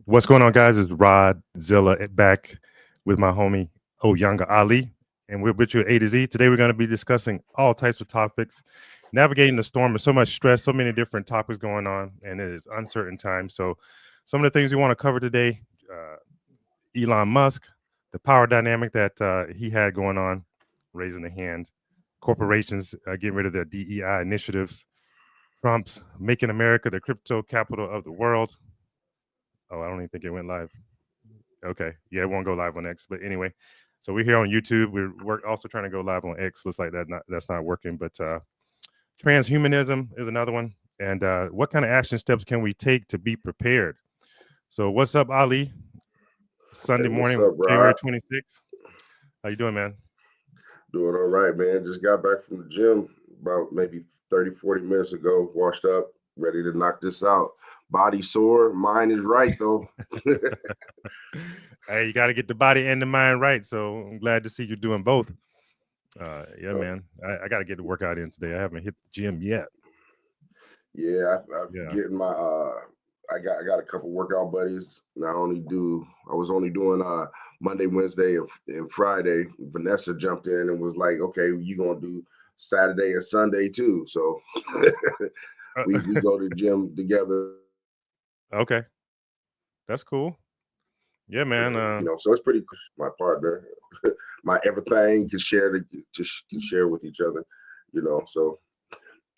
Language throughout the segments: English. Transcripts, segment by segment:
What's going on, guys? It's RodZilla back with my homie Oyanga Ali, and we're with you at A to Z. Today, we're going to be discussing all types of topics, navigating the storm of so much stress, so many different topics going on, and it is uncertain times. So, some of the things we want to cover today: Elon Musk, the power dynamic that he had going on, raising the hand, corporations getting rid of their DEI initiatives, Trump's making America the crypto capital of the world. Oh, I don't even think it went live. Okay. Yeah, it won't go live on X. But anyway, so we're here on YouTube. We're also trying to go live on X. Looks like that's not working. But transhumanism is another one. And what kind of action steps can we take to be prepared? So what's up, Ali? Hey, Sunday what's morning, up, January Rod? 26th. How you doing, man? Doing all right, man. Just got back from the gym about maybe 30, 40 minutes ago, washed up, ready to knock this out. Body sore, mind is right, though. Hey, you got to get the body and the mind right. So I'm glad to see you doing both. Yeah, Uh, man. I got to get the workout in today. I haven't hit the gym yet. yeah, I've Yeah. getting my I got a couple workout buddies. I was only doing Monday, Wednesday, and Friday. Vanessa jumped in and was like, okay, you gonna do Saturday and Sunday too. So we go to the gym together. Okay. That's cool. Yeah, man. So it's pretty cool. My partner, my everything can share with each other. So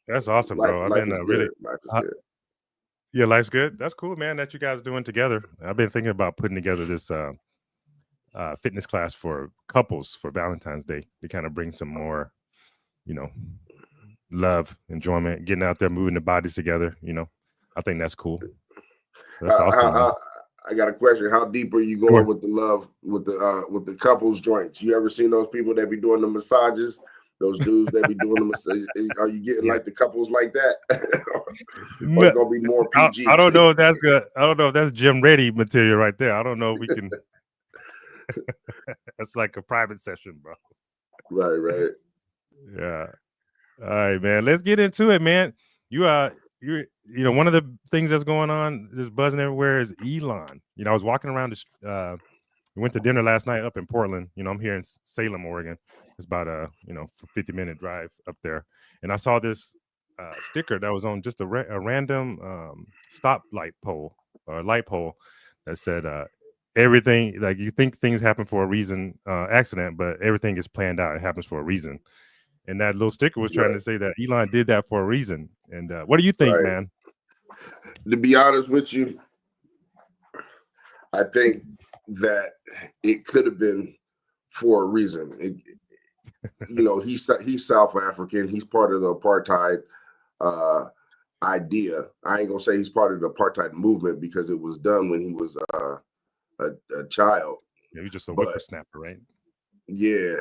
That's awesome, bro. I've life been is really, good. Life is uh, good. yeah, life's good. That's cool, man. That you guys doing together. I've been thinking about putting together this fitness class for couples for Valentine's Day to kind of bring some more, you know, love, enjoyment, getting out there, moving the bodies together. I think that's cool. That's awesome, man. How, I got a question. How deep are you going Sure. with the love with the couples joints? You ever seen those people that be doing the massages? Those dudes that be doing the massage. Are you getting Yeah. like the couples like that, or No, it's gonna be more I PG? don't know if that's good. I don't know if that's gym ready material right there. I don't know if we can. That's like a private session, bro. Right, right. Yeah. All right, man. Let's get into it, man. You one of the things that's going on, just buzzing everywhere, is Elon. I was walking around we went to dinner last night up in Portland. I'm here in Salem, Oregon. It's about a 50-minute drive up there, and I saw this sticker that was on just a random stoplight pole or light pole that said everything, like, you think things happen for a reason, accident, but everything is planned out. It happens for a reason. And that little sticker was trying Right, to say that Elon did that for a reason. And what do you think, right. man? To be honest with you, I think that it could have been for a reason. He's South African. He's part of the apartheid uh, idea. I ain't gonna say he's part of the apartheid movement because it was done when he was a child. Yeah, he was just a But whippersnapper, right? yeah,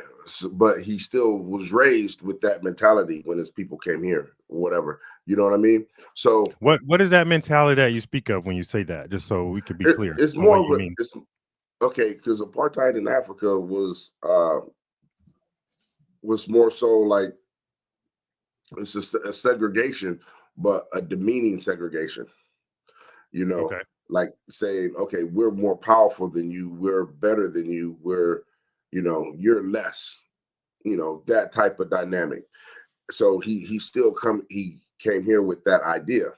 but he still was raised with that mentality when his people came here, or whatever. You know what I mean? So What is that mentality that you speak of when you say that? Just so we could be clear it's on what more of you a mean. it's okay because apartheid in Africa was more so like it's a segregation, but a demeaning segregation. You know, Okay. like saying, okay, we're more powerful than you, we're better than you, you're less. That type of dynamic. So he came here with that idea.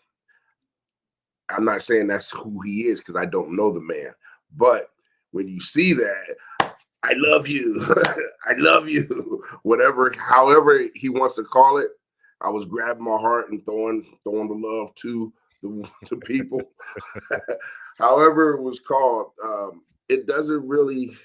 I'm not saying that's who he is because I don't know the man, but when you see that, I love you, I love you, whatever, however he wants to call it. I was grabbing my heart and throwing the love to the people. However it was called, it doesn't really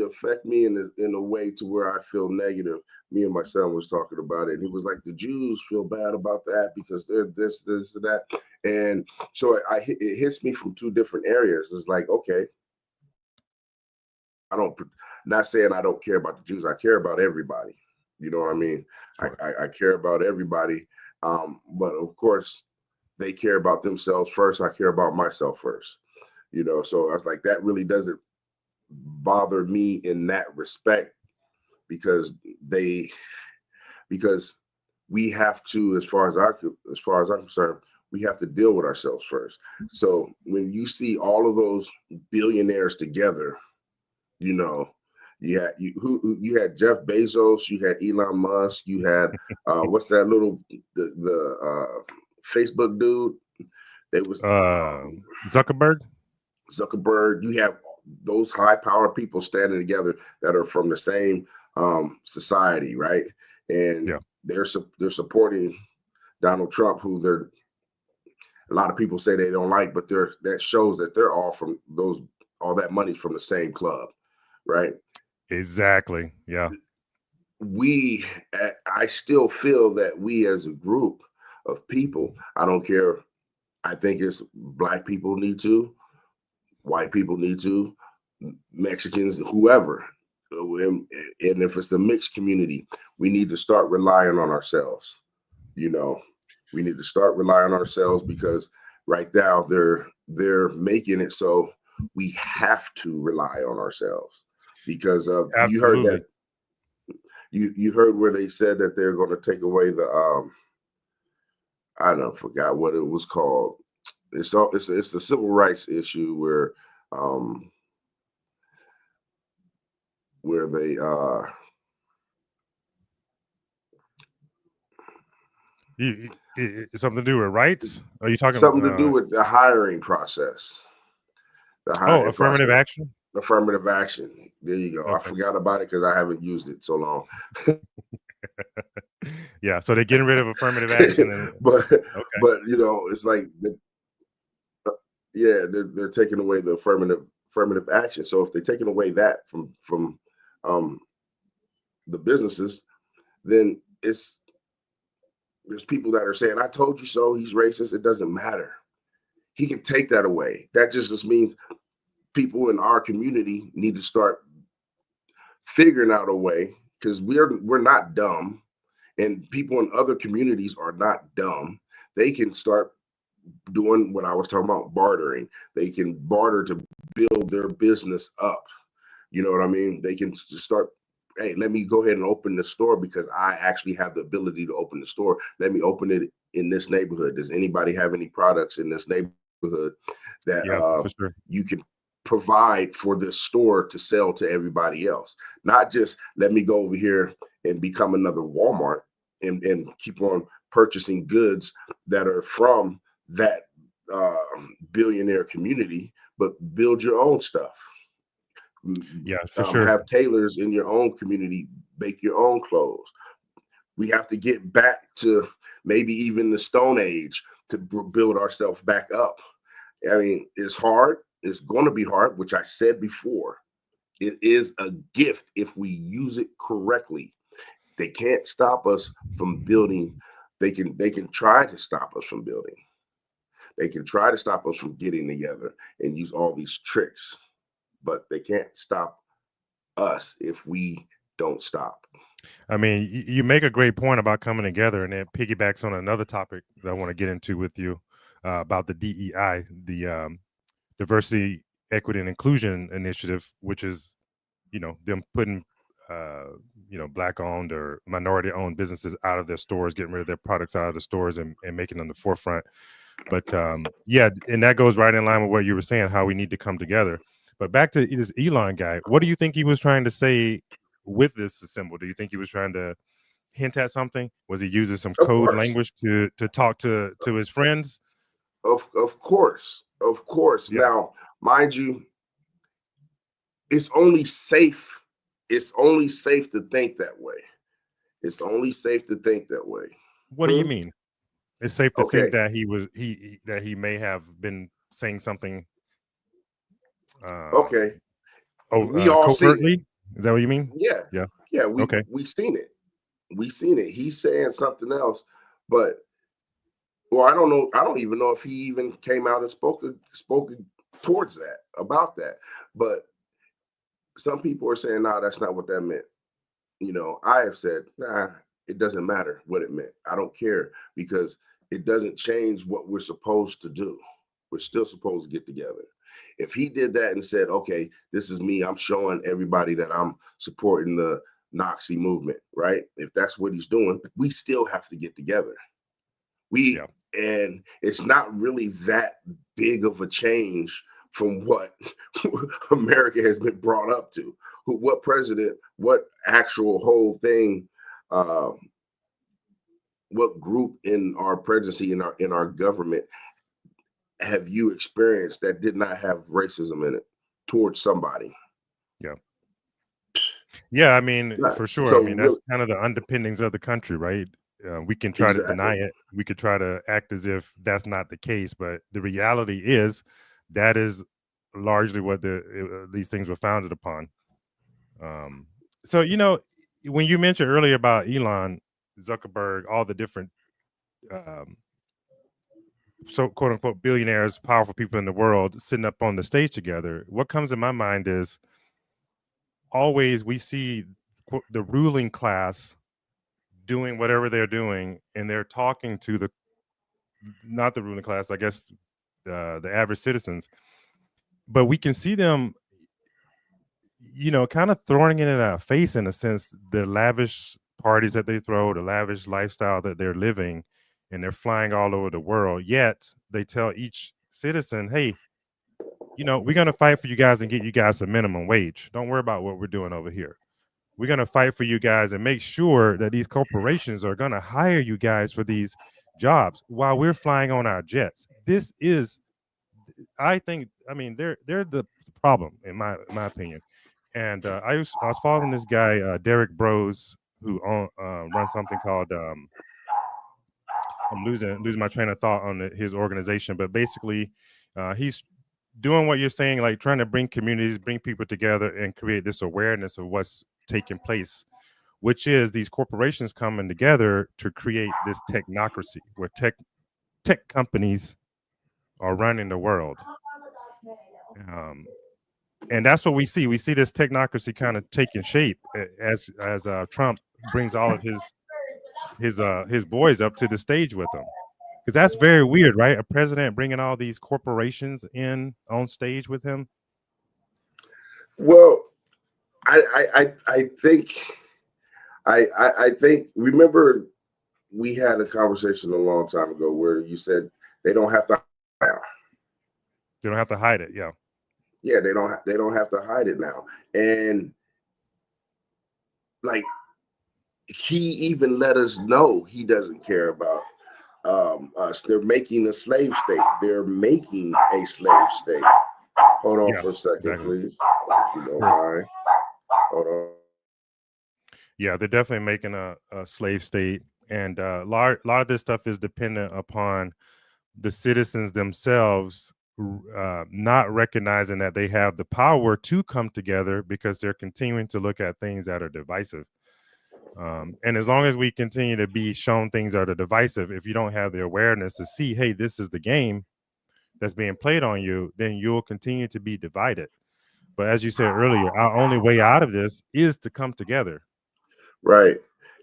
affect me in a way to where I feel negative. Me and my son was talking about it, and he was like, "The Jews feel bad about that because they're this, and that," and so it hits me from two different areas. It's like, okay, I don't, not saying I don't care about the Jews. I care about everybody. You know what I mean? Sure. I care about everybody, but of course, they care about themselves first. I care about myself first. So I was like, that really doesn't bother me in that respect because they because we have to, as far as I'm concerned, we have to deal with ourselves first. So when you see all of those billionaires together, you know, you had Jeff Bezos, you had Elon Musk, you had what's that little the Facebook dude? They was Zuckerberg. Zuckerberg. You have those high power people standing together that are from the same society, right? And Yeah. they're supporting Donald Trump, who a lot of people say they don't like, but that shows that they're all from all that money's from the same club, right? Exactly. Yeah. I still feel that we as a group of people, I don't care. I think it's black people need to, white people need to, Mexicans, whoever. And if it's a mixed community, we need to start relying on ourselves. You know, we need to start relying on ourselves, because right now they're making it so we have to rely on ourselves, because of you heard Absolutely. that you heard where they said that they're going to take away the I don't forgot what it was called. It's the civil rights issue where they It's something to do with rights. Are you talking? something to do with the hiring process. The hiring Affirmative process. action. Affirmative action. There you go. I Okay. forgot about it because I haven't used it so long. Yeah. So they're getting rid of affirmative action, but okay. you know, it's like yeah, they're taking away the affirmative action. So if they're taking away that from the businesses, then there's people that are saying, "I told you so." He's racist. It doesn't matter. He can take that away. That just means people in our community need to start figuring out a way, because we're not dumb, and people in other communities are not dumb. They can start doing what I was talking about, bartering. They can barter to build their business up. You know what I mean? They can just start, hey, let me go ahead and open the store because I actually have the ability to open the store. Let me open it in this neighborhood. Does anybody have any products in this neighborhood that Yeah, for sure. you can provide for this store to sell to everybody else? Not just let me go over here and become another Walmart and keep on purchasing goods that are from that billionaire community, but build your own stuff. Yeah, for sure. Have tailors in your own community, make your own clothes. We have to get back to maybe even the Stone Age to build ourselves back up. I mean, it's hard. It's going to be hard, which I said before. It is a gift if we use it correctly. They can't stop us from building. They can try to stop us from building. They can try to stop us from getting together and use all these tricks, but they can't stop us if we don't stop. I mean, you make a great point about coming together, and it piggybacks on another topic that I want to get into with you about the DEI, the Diversity, Equity, and Inclusion Initiative, which is, them putting, Black-owned or minority-owned businesses out of their stores, getting rid of their products out of the stores and making them the forefront. But yeah, and that goes right in line with what you were saying, how we need to come together. But back to this Elon guy, what do you think he was trying to say with this symbol? Do you think he was trying to hint at something? Was he using some Of code course, language to talk to his friends? of course, of course. Yeah. Now, mind you, it's only safe. It's only safe to think that way. It's only safe to think that way. What do you mean? It's safe to think Okay. that that he may have been saying something Okay. We all seen it. covertly. Is that what you mean? Yeah. Yeah. Yeah. Okay. We seen it. We seen it. He's saying something else, but well, I don't know. I don't even know if he even came out and spoke towards that about that. But some people are saying, "No, that's not what that meant." You know, I have said, "Nah, it doesn't matter what it meant. I don't care because it doesn't change what we're supposed to do. We're still supposed to get together." If he did that and said, "Okay, this is me. I'm showing everybody that I'm supporting the Nazi movement," right? If that's what he's doing, we still have to get together. We Yeah. And it's not really that big of a change from what America has been brought up to. What president, what actual whole thing, uh, what group in our presidency, in our government, have you experienced that did not have racism in it towards somebody? Yeah. Yeah, I mean, Right. for sure. I So mean, that's really, kind of the underpinnings of the country, right? We can try to exactly. deny it. We could try to act as if that's not the case, but the reality is that is largely what these things were founded upon. Um, so, when you mentioned earlier about Elon Zuckerberg, all the different um, so quote unquote billionaires, powerful people in the world sitting up on the stage together, what comes in my mind is always we see the ruling class doing whatever they're doing, and they're talking to the not the ruling class, I guess, the average citizens. But we can see them, kind of throwing it in our face in a sense, the lavish parties that they throw, the lavish lifestyle that they're living, and they're flying all over the world. Yet they tell each citizen, hey, we're going to fight for you guys and get you guys a minimum wage. Don't worry about what we're doing over here. We're going to fight for you guys and make sure that these corporations are going to hire you guys for these jobs while we're flying on our jets. This is, I think, I mean, they're the problem in my opinion. And I was following this guy, Derek Bros, who runs something called I'm losing my train of thought on his organization, but basically, he's doing what you're saying, like trying to bring communities, bring people together, and create this awareness of what's taking place, which is these corporations coming together to create this technocracy where tech companies are running the world. Um, and that's what we see. We see this technocracy kind of taking shape as Trump brings all of his boys up to the stage with him. Because that's very weird, right? A president bringing all these corporations in on stage with him. Well, I think I think, remember, we had a conversation a long time ago where you said they don't have to. They don't have to hide it. Yeah. Yeah, they don't have to hide it now. And like, he even let us know he doesn't care about us. They're making a slave state. They're making a slave state. Hold on Yeah. for a second, Exactly. please, if you don't mind. Hold on. Yeah, they're definitely making a slave state, and a lot of this stuff is dependent upon the citizens themselves not recognizing that they have the power to come together because they're continuing to look at things that are divisive. And as long as we continue to be shown things that are divisive, if you don't have the awareness to see, hey, this is the game that's being played on you, then you'll continue to be divided. But as you said earlier, our only way out of this is to come together. Right.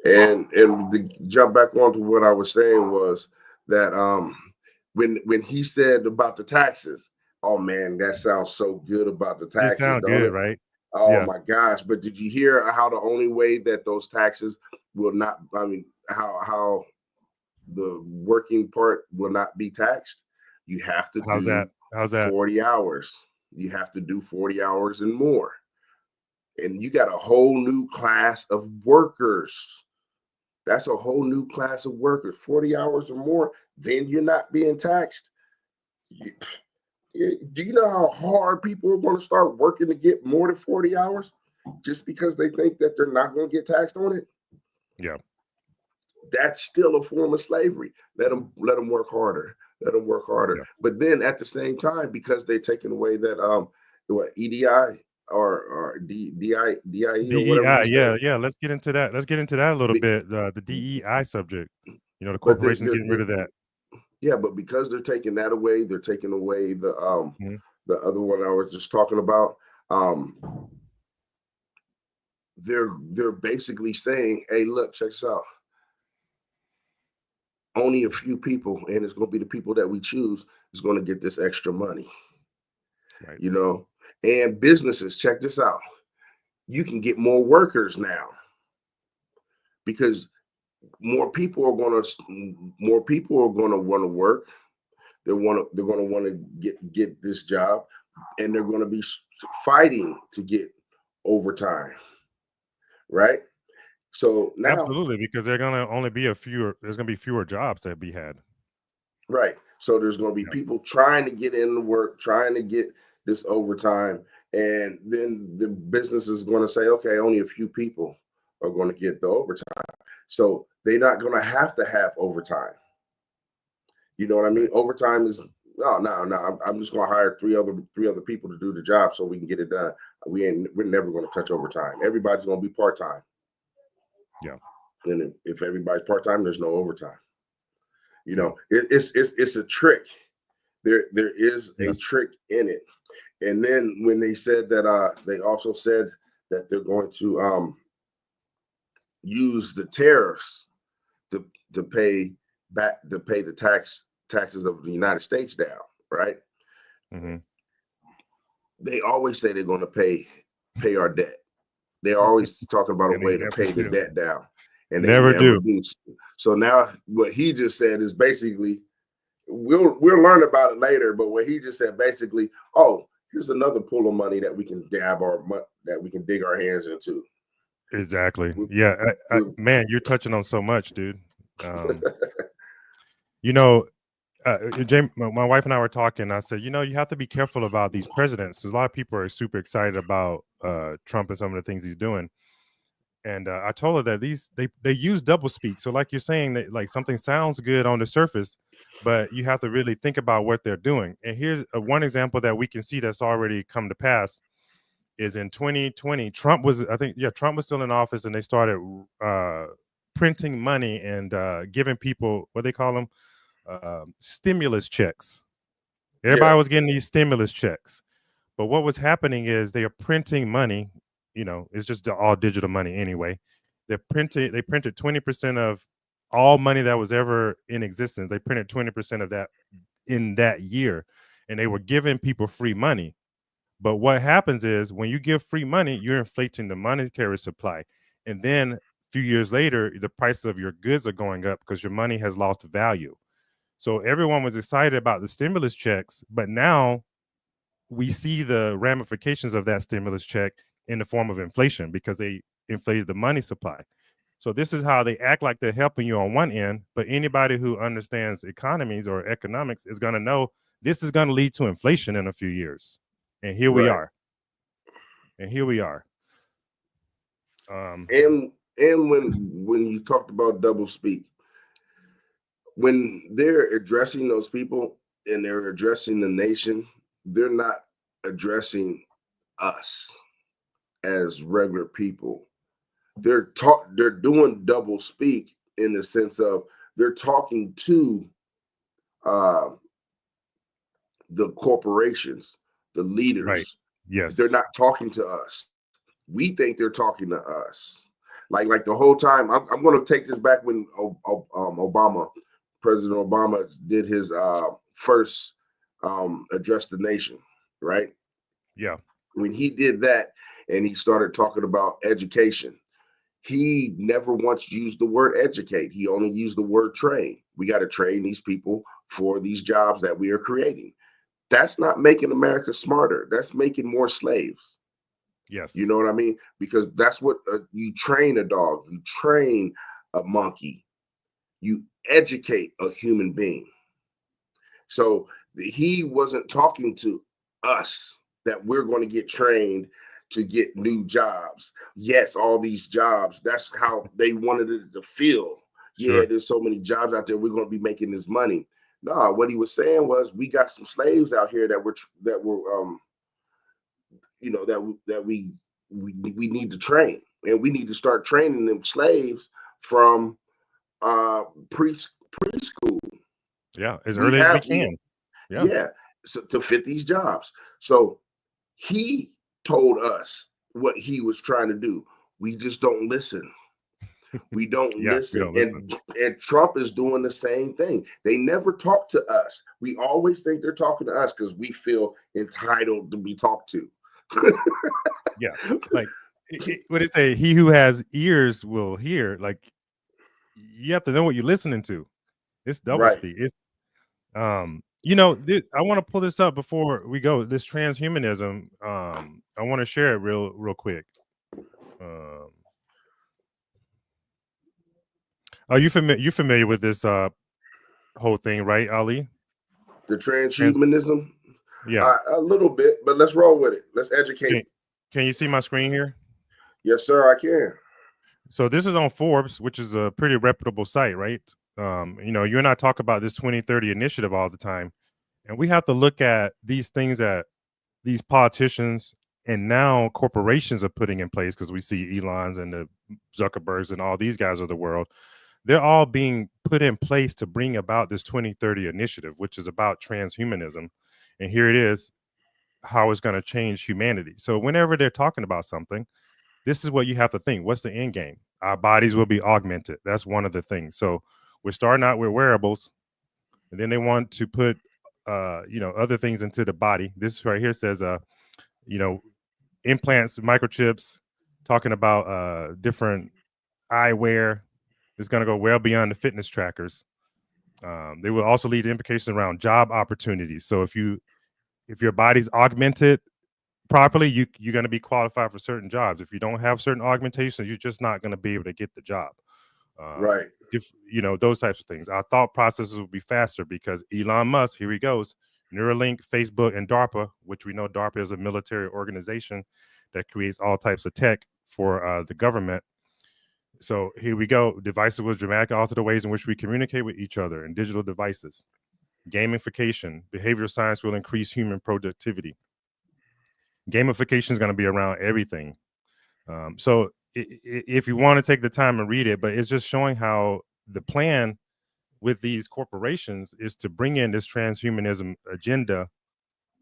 And to jump back onto what I was saying was that when he said about the taxes, oh man, that sounds so good about the It taxes, sounds don't good, it? right? Oh Yeah. my gosh. But did you hear how the only way that those taxes will not, I mean, how the working part will not be taxed? You have to How's that? do How's that? 40 hours. You have to do 40 hours and more. And you got a whole new class of workers. That's a whole new class of workers. 40 hours or more, then you're not being taxed. Do you know how hard people are going to start working to get more than 40 hours just because they think that they're not going to get taxed on it? Yeah. That's still a form of slavery. Let them work harder. Let them work harder. Yeah. But then at the same time, because they're taking away that what, EDI or DIE or whatever DEI. you Yeah, say. yeah. Let's get into that. Let's get into that a little bit. The DEI subject. The But corporations getting rid of that. yeah, but because they're taking that away, they're taking away Mhm. the other one I was just talking about. They're basically saying, hey, look, check this out. Only a few people, and it's going to be the people that we choose, is going to get this extra money. Right. You know, and businesses, check this out. You can get more workers now because more people are going to want to work. They're going to want to get this job, and they're going to be fighting to get overtime, right? So now, Absolutely, because they're gonna only be a fewer. There's gonna be fewer jobs that be had. right. So there's going to be Yeah. people trying to get into work, trying to get this overtime, and then the business is going to say, okay, only a few people are going to get the overtime. So they're not going to have overtime. You know what I mean? Right. Overtime is no. I'm just going to hire three other people to do the job so we can get it done. We're never going to touch overtime. Everybody's going to be part time, Yeah. and if everybody's part time, there's no overtime. You Yeah. know, it's a trick. There is a Yes. trick in it. And then when they said that, they also said that they're going to use the tariffs to to pay to pay the taxes of the United States down, right? Hmm. They always say they're going to pay our debt. They're always talking about a And they way to never pay the do. debt down, and they Never never do. do. So now what he just said is basically we'll learn about it later. But what he just said basically, oh, here's another pool of money that we can that we can dig our hands into. Exactly. We, Yeah. we, Man, you're touching on so much, dude. Um, you know, James, my wife and I were talking. I said, you have to be careful about these presidents. Because a lot of people are super excited about Trump and some of the things he's doing. And I told her that they use double speak. So, like you're saying, that like something sounds good on the surface, but you have to really think about what they're doing. And here's one example that we can see that's already come to pass is in 2020. Trump was still in office, and they started printing money and giving people what they call them stimulus checks. yeah, Everybody was getting these stimulus checks. But what was happening is they are printing money. It's just all digital money anyway. They printed 20% of all money that was ever in existence. They printed 20% of that in that year, and they were giving people free money. But what happens is when you give free money, you're inflating the monetary supply. And then a few years later, the price of your goods are going up because your money has lost value. So everyone was excited about the stimulus checks, but now we see the ramifications of that stimulus check in the form of inflation because they inflated the money supply. So this is how they act like they're helping you on one end, but anybody who understands economies or economics is going to know this is going to lead to inflation in a few years. And here we right. are. And here we are. Um, And when you talked about double speak, when they're addressing those people and they're addressing the nation, they're not addressing us as regular people. They're doing double speak in the sense of they're talking to uh, the corporations, the right. leaders. They're Yes. not talking to us. We think they're talking to us. Like the whole time. I'm going to take this back when Obama, President Obama, did his first address the nation, right? Yeah. When he did that and he started talking about education, he never once used the word educate. He only used the word train. We got to train these people for these jobs that we are creating. That's not making America smarter. That's making more slaves. You Yes. know what I mean? Because that's what you train a dog, you train a monkey, you educate a human being. So he wasn't talking to us that we're going to get trained to get new jobs. Yes, all these jobs, that's how they wanted it to feel. Yeah, Sure. there's so many jobs out there, we're going to be making this money. No, what he was saying was we got some slaves out here that were that we need to train, and we need to start training them slaves from preschool. Yeah. As We early as we have we can. Yeah. Yeah, so to fit these jobs. So he told us what he was trying to do. We just don't listen. We don't Yeah. We listen. don't listen. And Trump is doing the same thing. They never talk to us. We always think they're talking to us because we feel entitled to be talked to. Yeah. Like what it say? He who has ears will hear. Like you have to know what you're listening to. It's double Right. speak. It's I want to pull this up before we go. This transhumanism, I want to share it real quick. Um, are you familiar? You familiar with this whole thing, right, Ali? The Trans- transhumanism, yeah. a little bit, but let's roll with it. Let's educate. Can you see my screen here? Yes, sir, I can. So this is on Forbes, which is a pretty reputable site, right? You and I talk about this 2030 initiative all the time, and we have to look at these things that these politicians and now corporations are putting in place, because we see Elon's and the Zuckerbergs and all these guys of the world. They're all being put in place to bring about this 2030 initiative, which is about transhumanism. And here it is, how it's going to change humanity. So whenever they're talking about something, this is what you have to think. What's the end game? Our bodies will be augmented. That's one of the things. So we're starting out with wearables, and then they want to put other things into the body. This right here says implants, microchips, talking about different eyewear. It's going to go well beyond the fitness trackers. They will also lead to implications around job opportunities. So if your body's augmented properly, you're going to be qualified for certain jobs. If you don't have certain augmentations, you're just not going to be able to get the job. Right. If those types of things, our thought processes will be faster because Elon Musk, here he goes, Neuralink, Facebook, and DARPA, which we know DARPA is a military organization that creates all types of tech for the government. So here we go. Devices will dramatically alter the ways in which we communicate with each other in digital devices. Gamification, behavioral science will increase human productivity. Gamification is going to be around everything. So if you want to take the time and read it, but it's just showing how the plan with these corporations is to bring in this transhumanism agenda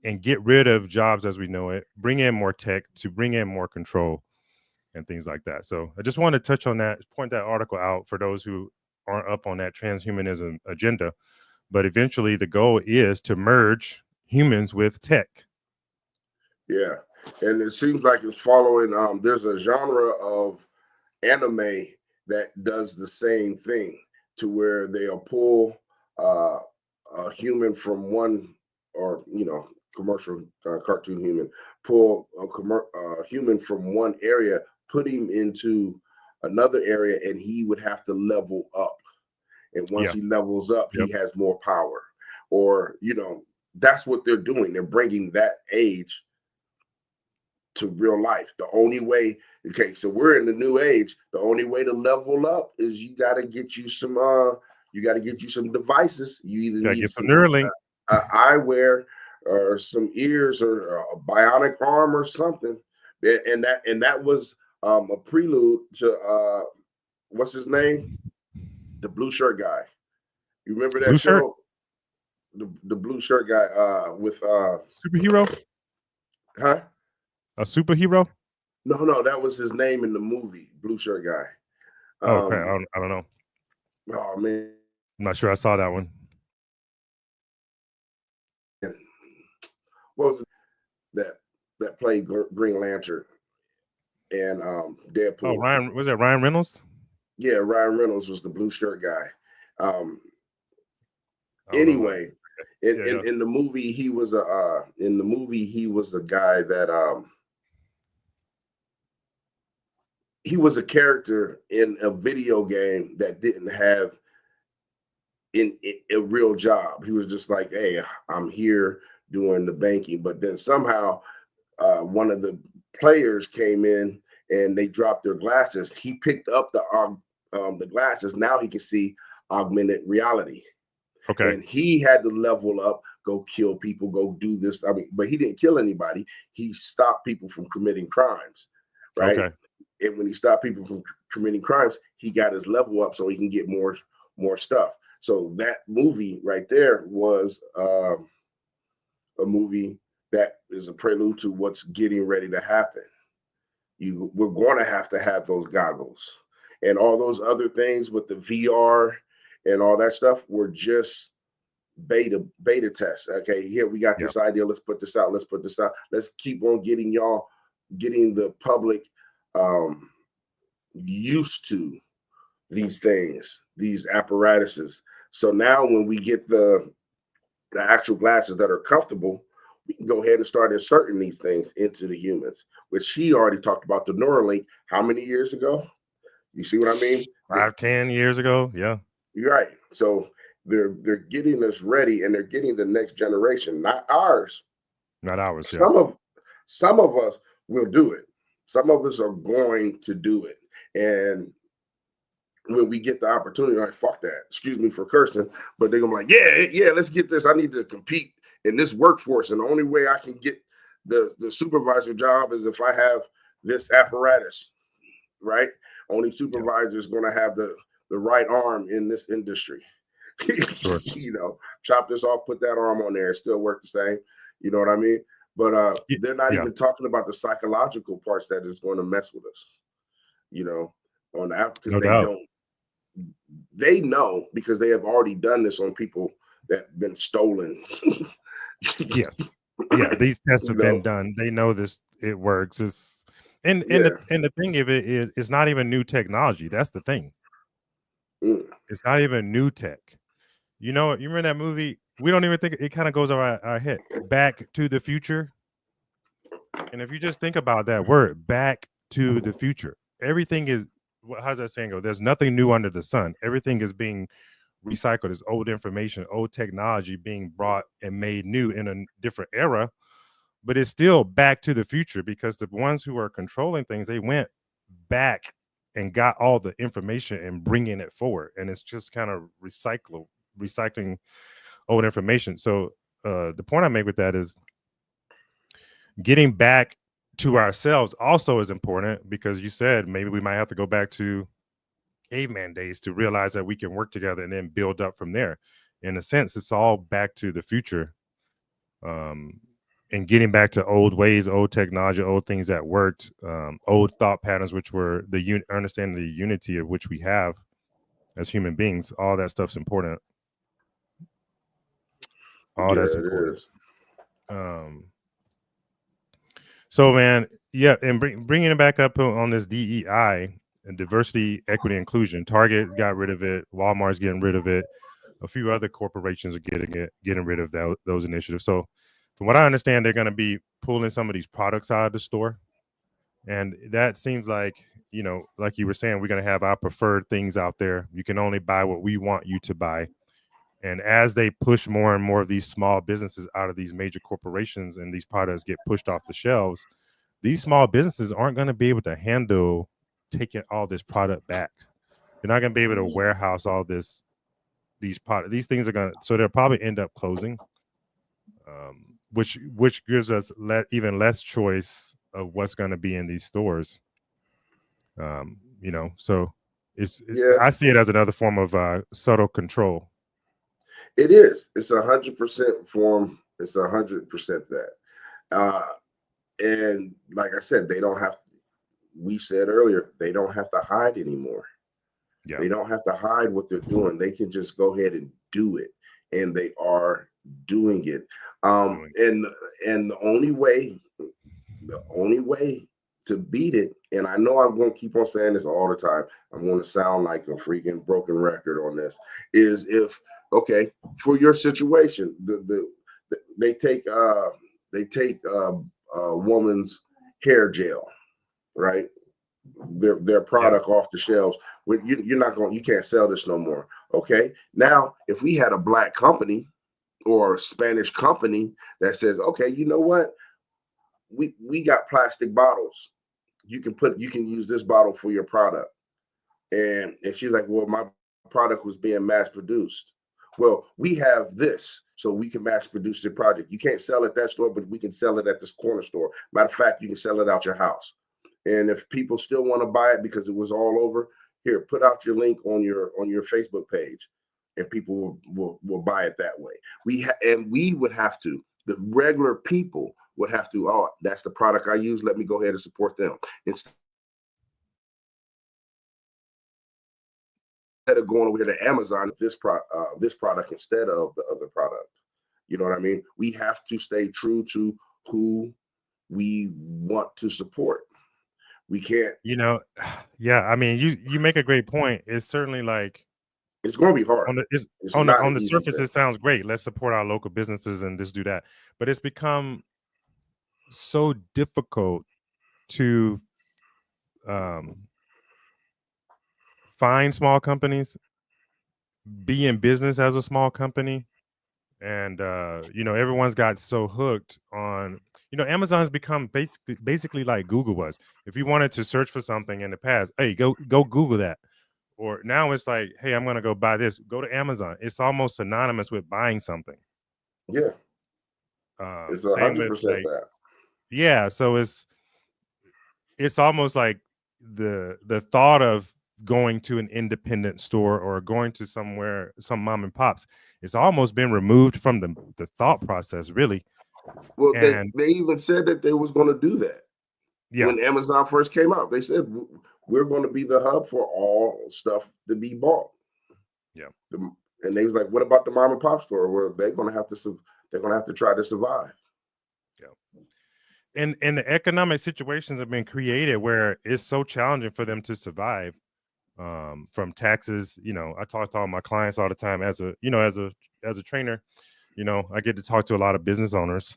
and get rid of jobs as we know it, bring in more tech to bring in more control and things like that. So I just want to touch on that, point that article out for those who aren't up on that transhumanism agenda. But eventually the goal is to merge humans with tech. Yeah. And it seems like it's following, there's a genre of anime that does the same thing, to where they'll pull a human from one, or commercial cartoon human, pull a human from one area, put him into another area, and he would have to level up. And once he levels up, he has more power. Or that's what they're doing. They're bringing that age to real life. The only way, okay, so we're in the new age. The only way to level up is you got to get you some devices. You either Gotta need get some some Neuralink. eyewear, or some ears, or a bionic arm or something. And that was a prelude to what's his name? The blue shirt guy. You remember that Blue shirt? show? The blue shirt guy with Superhero? huh? A superhero? No, that was his name in the movie, blue shirt guy. Oh crap! I don't know. Oh man, I'm not sure I saw that one. what was it that played Green Lantern and Deadpool? Oh, Ryan, was that Ryan Reynolds? Yeah, Ryan Reynolds was the blue shirt guy. I don't know. Anyway, in the movie he was a guy that he was a character in a video game that didn't have in a real job. He was just like, hey, I'm here doing the banking. But then somehow one of the players came in and they dropped their glasses. He picked up the glasses. Now he can see augmented reality. Okay. And he had to level up, go kill people, go do this. I mean, but he didn't kill anybody. He stopped people from committing crimes, right? Okay. And when he stopped people from committing crimes, he got his level up so he can get more stuff. So that movie right there was a movie that is a prelude to what's getting ready to happen. We're going to have those goggles, and all those other things with the VR and all that stuff were just beta tests. Okay, here we got this idea. Let's put this out. Let's keep on getting the public used to these things, these apparatuses. So now when we get the actual glasses that are comfortable, we can go ahead and start inserting these things into the humans, which he already talked about the Neuralink how many years ago? You see what I mean? 5-10 years ago. Yeah. You're right. So they're getting us ready, and they're getting the next generation, not ours. Not ours. Yeah. Some of us will do it. Some of us are going to do it. And when we get the opportunity, like, fuck that. Excuse me for cursing, but they're gonna be like, yeah, let's get this. I need to compete in this workforce. And the only way I can get the supervisor job is if I have this apparatus, right? Only supervisor is gonna have the right arm in this industry. Sure. You know, chop this off, put that arm on there, it still work the same. You know what I mean? But they're not even talking about the psychological parts that is going to mess with us, you know, on the app, because No doubt. they know because they have already done this on people that have been stolen. Yes. Yeah. These tests You have been know? done. They know this. It works. It's and Yeah. the thing of it is, it's not even new technology. That's the thing. Mm. It's not even new tech. You know, you remember that movie? We don't even think it kind of goes over our head. Back to the Future. And if you just think about that word, Back to the Future, everything is, how's that saying go? There's nothing new under the sun. Everything is being recycled. It's old information, old technology being brought and made new in a different era, but it's still back to the future, because the ones who are controlling things, they went back and got all the information and bringing it forward. And it's just kind of recycling old information. So the point I make with that is getting back to ourselves also is important, because you said maybe we might have to go back to caveman days to realize that we can work together and then build up from there. In a sense, it's all back to the future, and getting back to old ways, old technology, old things that worked, old thought patterns, which were the understanding the unity of which we have as human beings. All that stuff's important. All Yeah, that's it important. is. So, man, yeah, and bringing it back up on this DEI and diversity, equity, inclusion. Target got rid of it. Walmart's getting rid of it. A few other corporations are getting rid of those initiatives. So, from what I understand, they're going to be pulling some of these products out of the store, and that seems like, you know, like you were saying, we're going to have our preferred things out there. You can only buy what we want you to buy. And as they push more and more of these small businesses out of these major corporations and these products get pushed off the shelves, these small businesses aren't going to be able to handle taking all this product back. They're not going to be able to warehouse all these products. These things are going to, so they'll probably end up closing, which gives us even less choice of what's going to be in these stores. You know, so Yeah, I see it as another form of subtle control. it is. It's 100% form. It's 100% that. And like I said, they don't have, we said earlier, they don't have to hide anymore. Yeah. They don't have to hide what they're doing. They can just go ahead and do it. And they are doing it. And the only way to beat it, and I know I'm going to keep on saying this all the time, I'm going to sound like a freaking broken record on this, is if, okay, for your situation, they take a woman's hair gel, right? Their product off the shelves. You can't sell this no more. Okay, now if we had a black company or a Spanish company that says, okay, you know what, we got plastic bottles, you can use this bottle for your product. And she's like, well, my product was being mass produced. Well, we have this, so we can mass produce the project. You can't sell it at that store, but we can sell it at this corner store. Matter of fact, you can sell it out your house. And if people still want to buy it because it was all over, here, put out your link on your Facebook page, and people will buy it that way. We would have to, the regular people would have to, oh, that's the product I use, let me go ahead and support them. Instead of going over here to Amazon, this product instead of the other product. You know what I mean? We have to stay true to who we want to support. We can't. Yeah. I mean, you make a great point. It's certainly like It's going to be hard. on the it's, It's on the not on an the easy surface, thing. it sounds great. Let's support our local businesses and just do that. But it's become so difficult to find small companies, be in business as a small company, and everyone's got so hooked on Amazon's become basically like Google was. If you wanted to search for something in the past, hey, go Google that. Or now it's like, hey, I'm gonna go buy this, go to Amazon. It's almost synonymous with buying something. Yeah, it's Same with 100% like, that. yeah, so it's almost like the thought of going to an independent store or going to somewhere, some mom and pops, it's almost been removed from the thought process, really. Well, And they even said that they was going to do that yeah, when Amazon first came out. They said we're going to be the hub for all stuff to be bought. yeah, And they was like, what about the mom and pop store? Where they're going to have to try to survive. yeah. And the economic situations have been created where it's so challenging for them to survive. From taxes, I talk to all my clients all the time as a trainer. I get to talk to a lot of business owners,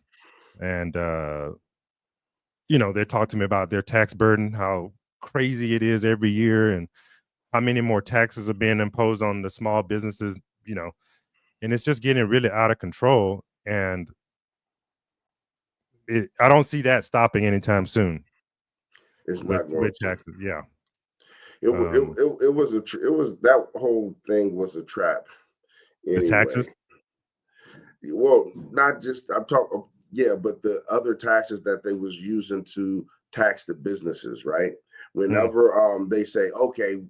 and they talk to me about their tax burden, how crazy it is every year, and how many more taxes are being imposed on the small businesses, and it's just getting really out of control. And I don't see that stopping anytime soon It's with not going to. taxes. Yeah. It was that whole thing was a trap The anyway. taxes. Well, not just I'm talking, yeah, but the other taxes that they was using to tax the businesses, right? Mm. Whenever they say, okay,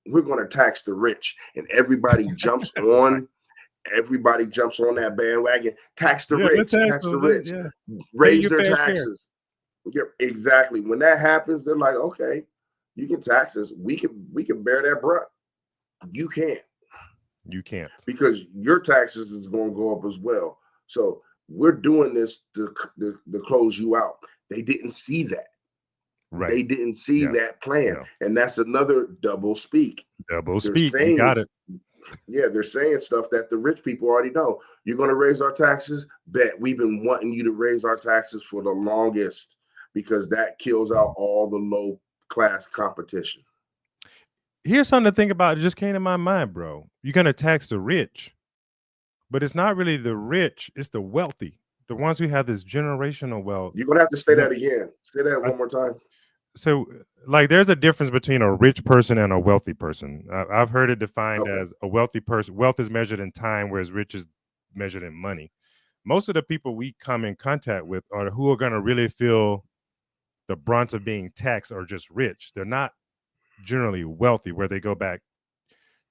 we're going to tax the rich, and Right. everybody jumps on that bandwagon. Tax the Yeah, let's rich, tax tax the them. rich, Yeah, pay raise your their fair share. taxes. Yeah, exactly. When that happens, they're like, okay, you can tax us. We can bear that brunt. You can't, You can't. because your taxes is going to go up as well. So we're doing this to close you out. They didn't see that. Right. They didn't see Yeah. that plan, Yeah. and that's another double speak. Double They're speak. You saying, got it. yeah, they're saying stuff that the rich people already know. You're going to raise our taxes. Bet we've been wanting you to raise our taxes for the longest, because that kills out all the low class competition. Here's something to think about. It just came to my mind, bro. You're gonna tax the rich, but it's not really the rich. It's the wealthy, the ones who have this generational wealth. You're going to have to say that again. Say that I, one more time. so, like, there's a difference between a rich person and a wealthy person. I've heard it defined Okay. as a wealthy person. Wealth is measured in time, whereas rich is measured in money. Most of the people we come in contact with are who are going to really feel the brunt of being taxed are just rich. They're not generally wealthy, where they go back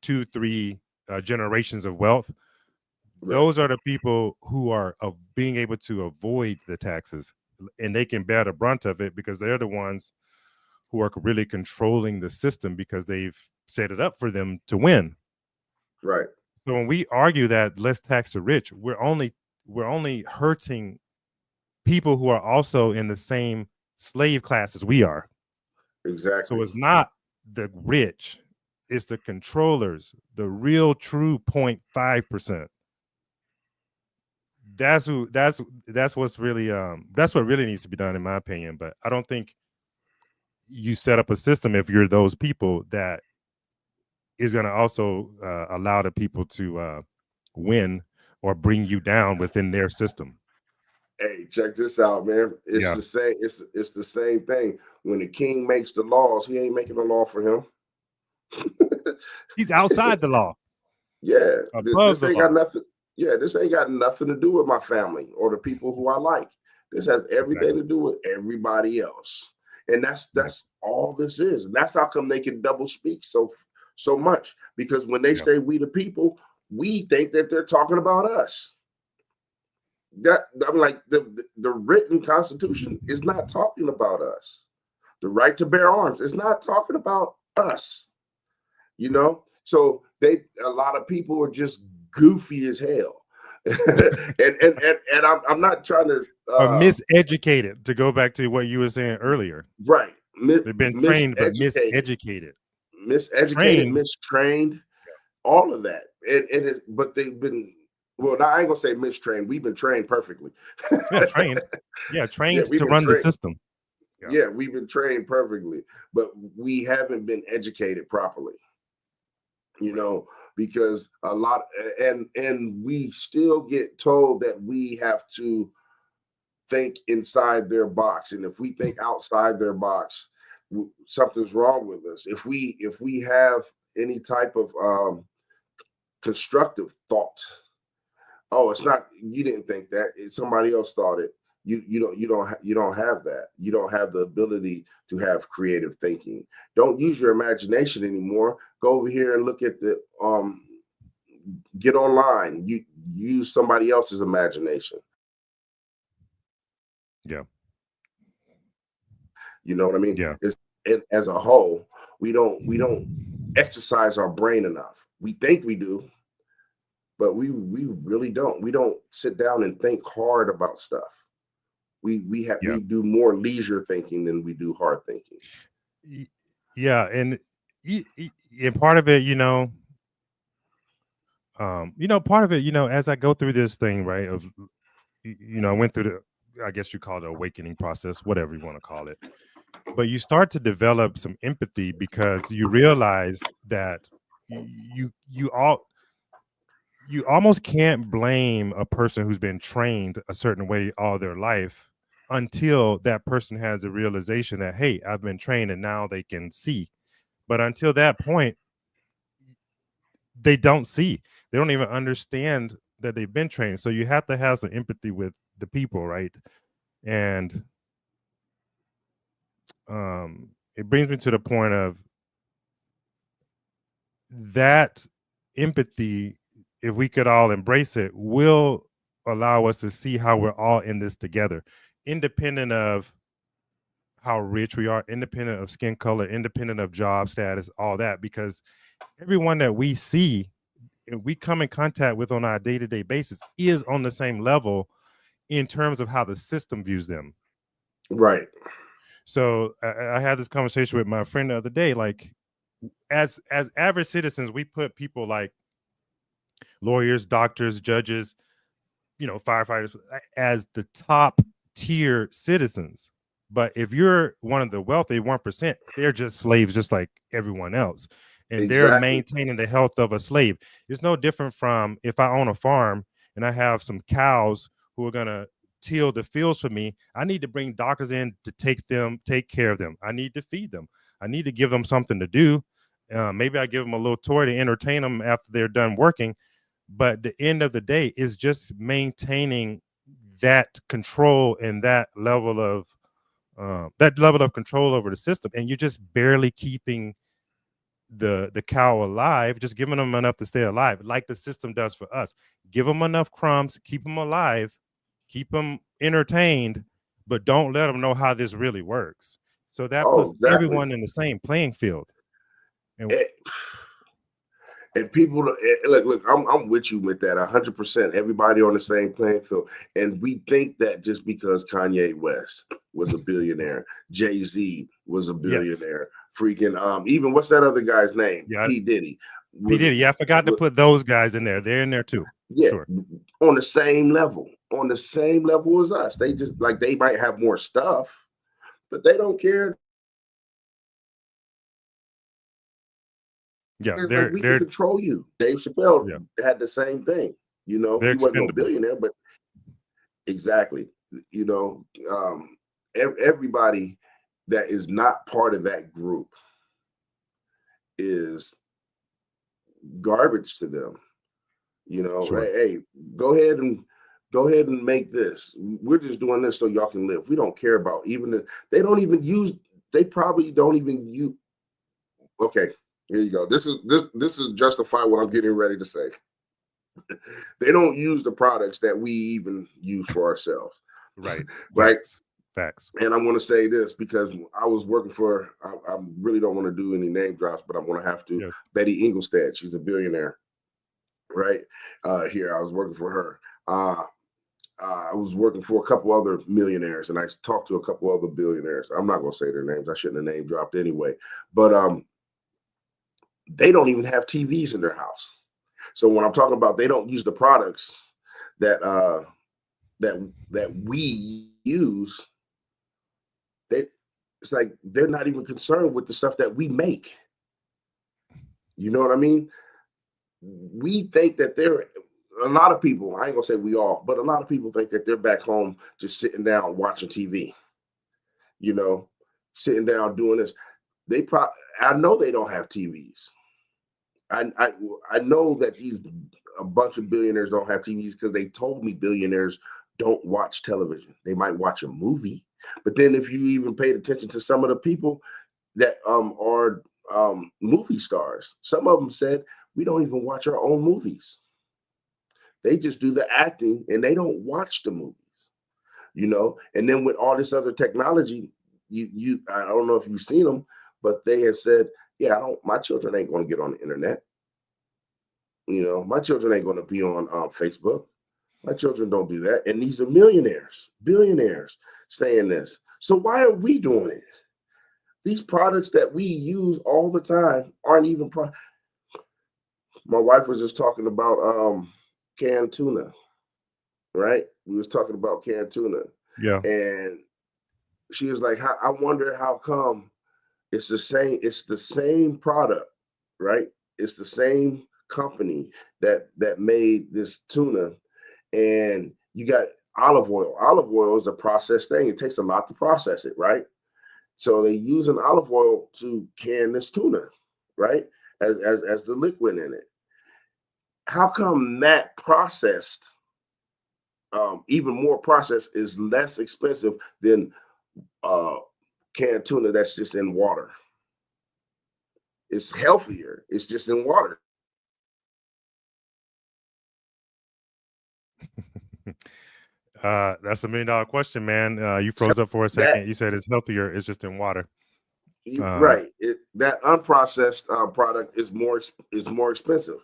2-3 generations of wealth. Right. Those are the people who are of being able to avoid the taxes, and they can bear the brunt of it because they're the ones who are really controlling the system because they've set it up for them to win. Right. So when we argue that let's tax the rich, we're only hurting people who are also in the same slave class as we are. So Exactly. it's not the rich, it's the controllers, the real true 0.5%. That's what's really that's what really needs to be done, in my opinion. But I don't think you set up a system, if you're those people, that is going to also allow the people to win or bring you down within their system. Hey, check this out, man. It's Yeah, the same. It's the same thing. When the king makes the laws, he ain't making a law for him. he's outside the law, Yeah, above this the ain't got law. nothing. Yeah, this ain't got nothing to do with my family or the people who I like. This has everything Exactly. to do with everybody else, and that's Yeah. that's all this is. And that's how come they can double speak so much, because when they Yeah. say "we the people," we think that they're talking about us. That I'm like, the written Constitution is not talking about us. The right to bear arms is not talking about us. So a lot of people are just goofy as hell. And I'm not trying to Or miseducated, to go back to what you were saying earlier. right. They've been trained but miseducated, miseducated. miseducated, Trained, mistrained, all of that. But they've been, well, I ain't gonna say mistrained. We've been trained perfectly. yeah, trained, yeah, Yeah, trained we've to been run the trained. system. Yeah, Yeah, we've been trained perfectly, but we haven't been educated properly. You right. know, because a lot, and we still get told that we have to think inside their box, and if we think outside their box, something's wrong with us. If we have any type of constructive thought, oh, it's not, you didn't think that, it's somebody else thought it. You don't have that. You don't have the ability to have creative thinking. Don't use your imagination anymore. Go over here and look at the get online. You use somebody else's imagination. Yeah, You know what I mean? yeah, It's, and as a whole, we don't exercise our brain enough. We think we do, but we really don't. We don't sit down and think hard about stuff. yeah. We do more leisure thinking than we do hard thinking. Y- yeah, and part of it, part of it, as I go through this thing, right, of I went through the, I guess you call it, awakening process, whatever you want to call it, but you start to develop some empathy because you realize that you almost can't blame a person who's been trained a certain way all their life until that person has a realization that, hey, I've been trained, and now they can see. But until that point, they don't see. They don't even understand that they've been trained. So you have to have some empathy with the people, right? And it brings me to the point of that empathy, if we could all embrace it, will allow us to see how we're all in this together, independent of how rich we are, independent of skin color, independent of job status, all that, because everyone that we see and we come in contact with on our day-to-day basis is on the same level in terms of how the system views them. Right. So I had this conversation with my friend the other day, like, as average citizens, we put people like lawyers, doctors, judges, firefighters as the top tier citizens. But if you're one of the wealthy 1%, they're just slaves, just like everyone else. And they're Exactly. maintaining the health of a slave. It's no different from if I own a farm and I have some cows who are going to till the fields for me. I need to bring doctors in to take care of them. I need to feed them. I need to give them something to do. Maybe I give them a little toy to entertain them after they're done working. But the end of the day is just maintaining that control and that level of control over the system, and you're just barely keeping the cow alive, just giving them enough to stay alive, like the system does for us. Give them enough crumbs, keep them alive, keep them entertained, but don't let them know how this really works. So that Oh, puts exactly. everyone in the same playing field. And And, and people, look, I'm with you with that 100%. Everybody on the same playing field, and we think that just because Kanye West was a billionaire, Jay-Z was a yes, billionaire, freaking even what's that other guy's name? yeah, P Diddy P was, Diddy. Yeah, I forgot to was put those guys in there. They're in there too. yeah, Sure. on the same level as us. They just, like, they might have more stuff, but they don't care. Yeah, It's like, they're we can they're control you. Dave Chappelle yeah, had the same thing. they're He wasn't no expendable. billionaire, but exactly. You know, everybody that is not part of that group is garbage to them. Sure. Hey, go ahead and make this. We're just doing this so y'all can live. We don't care about even they don't even use. They probably don't even use. Okay, here you go. This is justify what I'm getting ready to say. They don't use the products that we even use for ourselves, Right. right? Facts. Facts. And I'm going to say this because I was working for, I really don't want to do any name drops, but I'm going to have to. Yes. Betty Engelstad, she's a billionaire, right? Here, I was working for her. I was working for a couple other millionaires, and I talked to a couple other billionaires. I'm not going to say their names. I shouldn't have name dropped anyway. But they don't even have TVs in their house. So when I'm talking about they don't use the products that that we use, they it's like they're not even concerned with the stuff that we make. You know what I mean? We think that they're a lot of people, I ain't gonna say we all, but a lot of people think that they're back home just sitting down watching TV, you know, sitting down doing this. They probably, I know they don't have TVs. I, I I know that these a bunch of billionaires don't have TVs because they told me billionaires don't watch television. They might watch a movie, but then if you even paid attention to some of the people that are movie stars, some of them said we don't even watch our own movies. They just do the acting and they don't watch the movies, you know. And then with all this other technology, you I don't know if you've seen them, but they have said, yeah, I don't. My children ain't going to get on the internet. You know, my children ain't going to be on Facebook. My children don't do that. And these are millionaires, billionaires saying this. So why are we doing it? These products that we use all the time aren't even. My wife was just talking about canned tuna, right? We was talking about canned tuna, Yeah. and she was like, I wonder how come it's the same. It's the same product, right? It's the same company that made this tuna, and you got olive oil. Olive oil is a processed thing. It takes a lot to process it, right? So they use an olive oil to can this tuna, right? As the liquid in it. How come that processed, even more processed, is less expensive than uh, canned tuna that's just in water? It's healthier. It's just in water. That's $1 million question, man. You froze up for a That second. You said it's healthier. It's just in water. right. That unprocessed product is more expensive.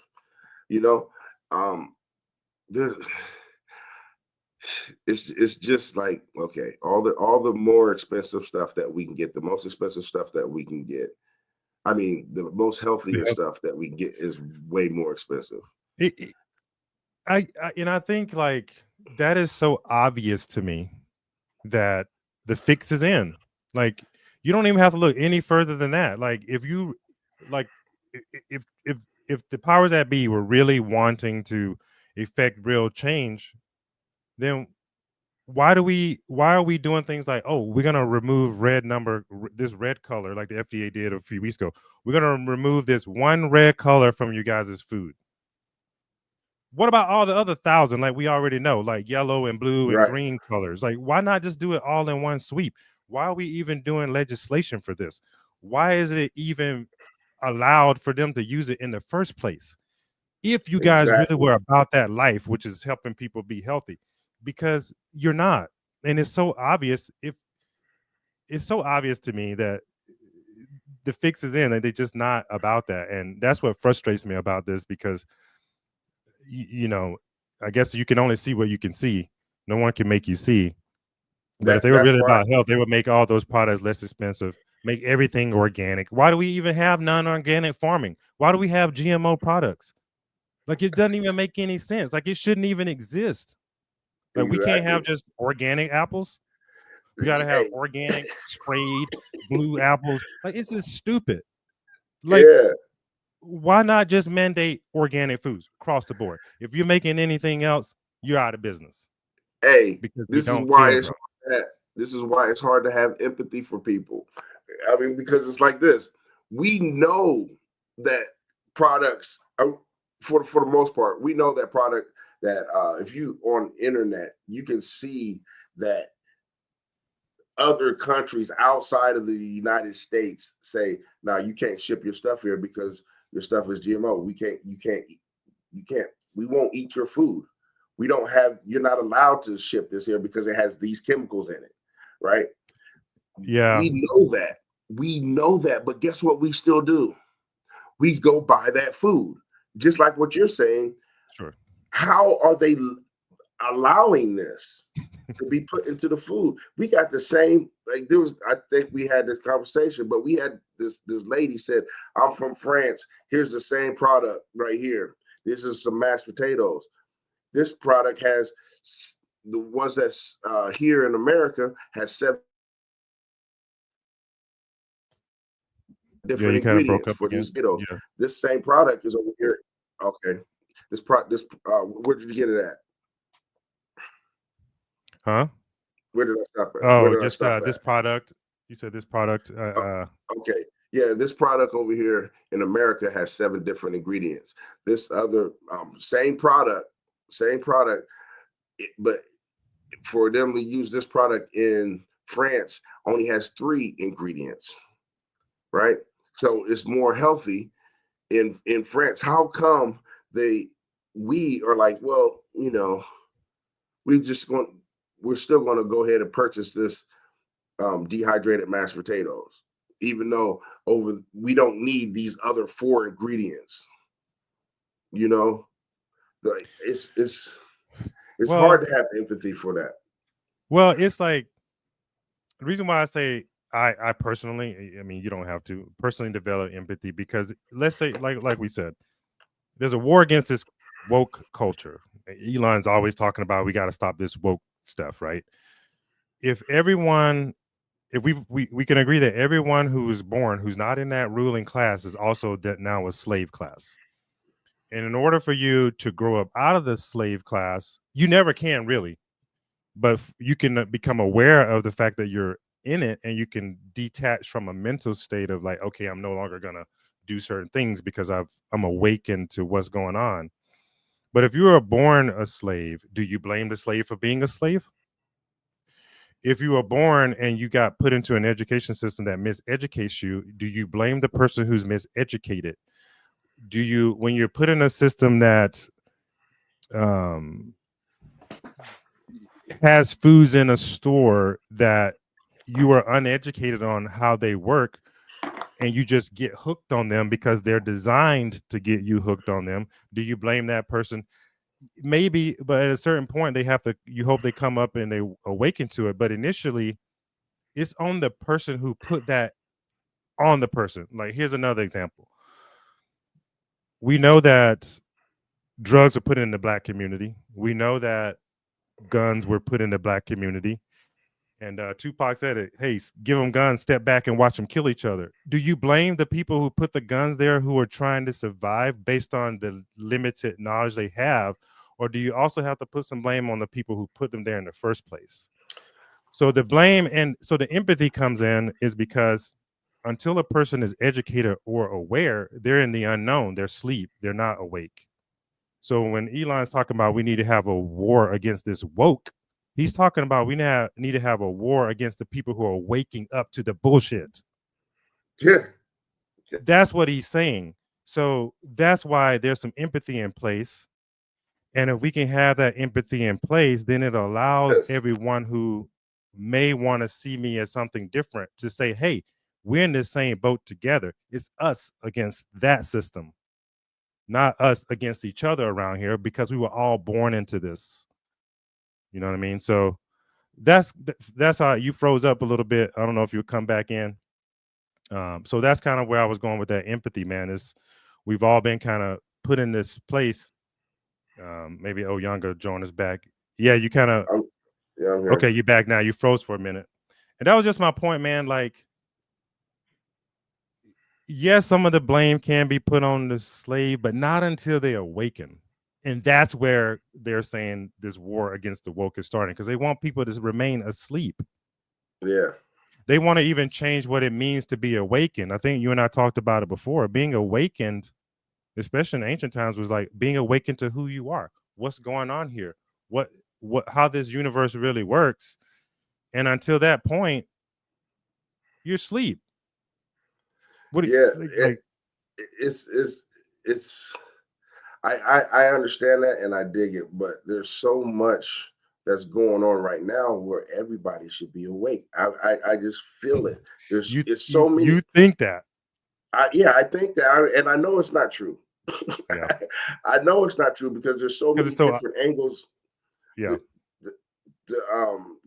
You know, um, there, it's just like, okay, all the more expensive stuff that we can get, the most expensive stuff that we can get. I mean, the most The healthier health- stuff that we get is way more expensive. it- I think like that is so obvious to me that the fix is in. Like you don't even have to look any further than that. Like if you like if the powers that be were really wanting to effect real change, then why are we doing things like, oh, we're gonna remove this red color like the FDA did a few weeks ago. We're gonna remove this one red color from you guys' food. What about all the other 1,000? Like we already know, like yellow and blue and Right. green colors. Like, why not just do it all in one sweep? Why are we even doing legislation for this? Why is it even allowed for them to use it in the first place? If you guys really Exactly. were about that life, which is helping people be healthy, because you're not. And it's so obvious. If it's so obvious to me that the fix is in and they're just not about that. And that's what frustrates me about this because you know, I guess you can only see what you can see. No one can make you see. But if they were That's really why. about health, they would make all those products less expensive, make everything organic. Why do we even have non-organic farming? Why do we have GMO products? Like it doesn't even make any sense. Like it shouldn't even exist. Like we can't Exactly. have just organic apples. We got to have Hey, organic sprayed blue apples. Like it's just stupid. Like yeah. why not just mandate organic foods across the board? If you're making anything else, you're out of business Hey, because we this is don't why care, it's bro. this is why it's hard to have empathy for people. I mean, because it's like this. We know that products are, for the most part, we know that product that if you on internet, you can see that other countries outside of the United States say, "Now you can't ship your stuff here because your stuff is GMO. You can't. We won't eat your food. We don't have. You're not allowed to ship this here because it has these chemicals in it, right? Yeah, We know that. We know that. But guess what? We still do. We go buy that food, just like what you're saying. sure. How are they? allowing this to be put into the food. We got the same, like there was, I think we had this conversation, but we had this lady said, I'm from France. Here's the same product right here. This is some mashed potatoes. This product has the ones that's here in America has 7 Yeah, different you kind of broke ingredients up for again. these potatoes. Yeah. This same product is over here. Okay. Where did you get it at? Huh? Where did I stop at? Where Oh, did I just stop this at? product. You said this product. Okay. Yeah, this product over here in America has 7 different ingredients. This other same product, but for them to use this product in France only has 3 ingredients, right? So it's more healthy in France. How come we are like, well, we just going we're still going to go ahead and purchase this dehydrated mashed potatoes, even though we don't need these other 4 ingredients. Like it's hard Well, to have empathy for that. well, it's like the reason why I say I personally, I mean, you don't have to personally develop empathy because let's say, like we said, there's a war against this woke culture. Elon's always talking about we got to stop this woke stuff, right? If everyone, if we can agree that everyone who's born who's not in that ruling class is also that now a slave class. And in order for you to grow up out of the slave class, you never can really, but you can become aware of the fact that you're in it and you can detach from a mental state of like, okay, I'm no longer going to do certain things because I'm awakened to what's going on. But if you were born a slave, do you blame the slave for being a slave? If you were born and you got put into an education system that miseducates you, do you blame the person who's miseducated? Do you, when you're put in a system that um, has foods in a store that you are uneducated on how they work and you just get hooked on them because they're designed to get you hooked on them, do you blame that person? Maybe, but at a certain point they have to, you hope they come up and they awaken to it, but initially it's on the person who put that on the person. Like, here's another example. We know that drugs are put in the black community. We know that guns were put in the black community. And Tupac said it, hey, give them guns, step back and watch them kill each other. Do you blame the people who put the guns there who are trying to survive based on the limited knowledge they have? Or do you also have to put some blame on the people who put them there in the first place? So the blame and so the empathy comes in is because until a person is educated or aware, they're in the unknown, they're asleep, they're not awake. So when Elon's talking about we need to have a war against this woke, he's talking about we need to have a war against the people who are waking up to the bullshit. Yeah. That's what he's saying. So that's why there's some empathy in place. And if we can have that empathy in place, then it allows Yes. everyone who may want to see me as something different to say, hey, we're in the same boat together. It's us against that system, not us against each other around here because we were all born into this. You know what I mean? So that's how you froze up a little bit. I don't know if you'll come back in. So that's kind of where I was going with that empathy, man. Is we've all been kind of put in this place. Maybe Oyanga join us back. Yeah, you kind of. Yeah, I'm here. Okay, you're back now. You froze for a minute, and that was just my point, man. Like, yes, some of the blame can be put on the slave, but not until they awaken. And that's where they're saying this war against the woke is starting because they want people to remain asleep. Yeah. They want to even change what it means to be awakened. I think you and I talked about it before. Being awakened, especially in ancient times, was like being awakened to who you are. What's going on here? How this universe really works. And until that point, you're asleep. It's I understand that and I dig it, but there's so much that's going on right now where everybody should be awake. I just feel it. It's so many. You think that? I think that, and I know it's not true. Yeah. I know it's not true because there's so many different angles. Yeah.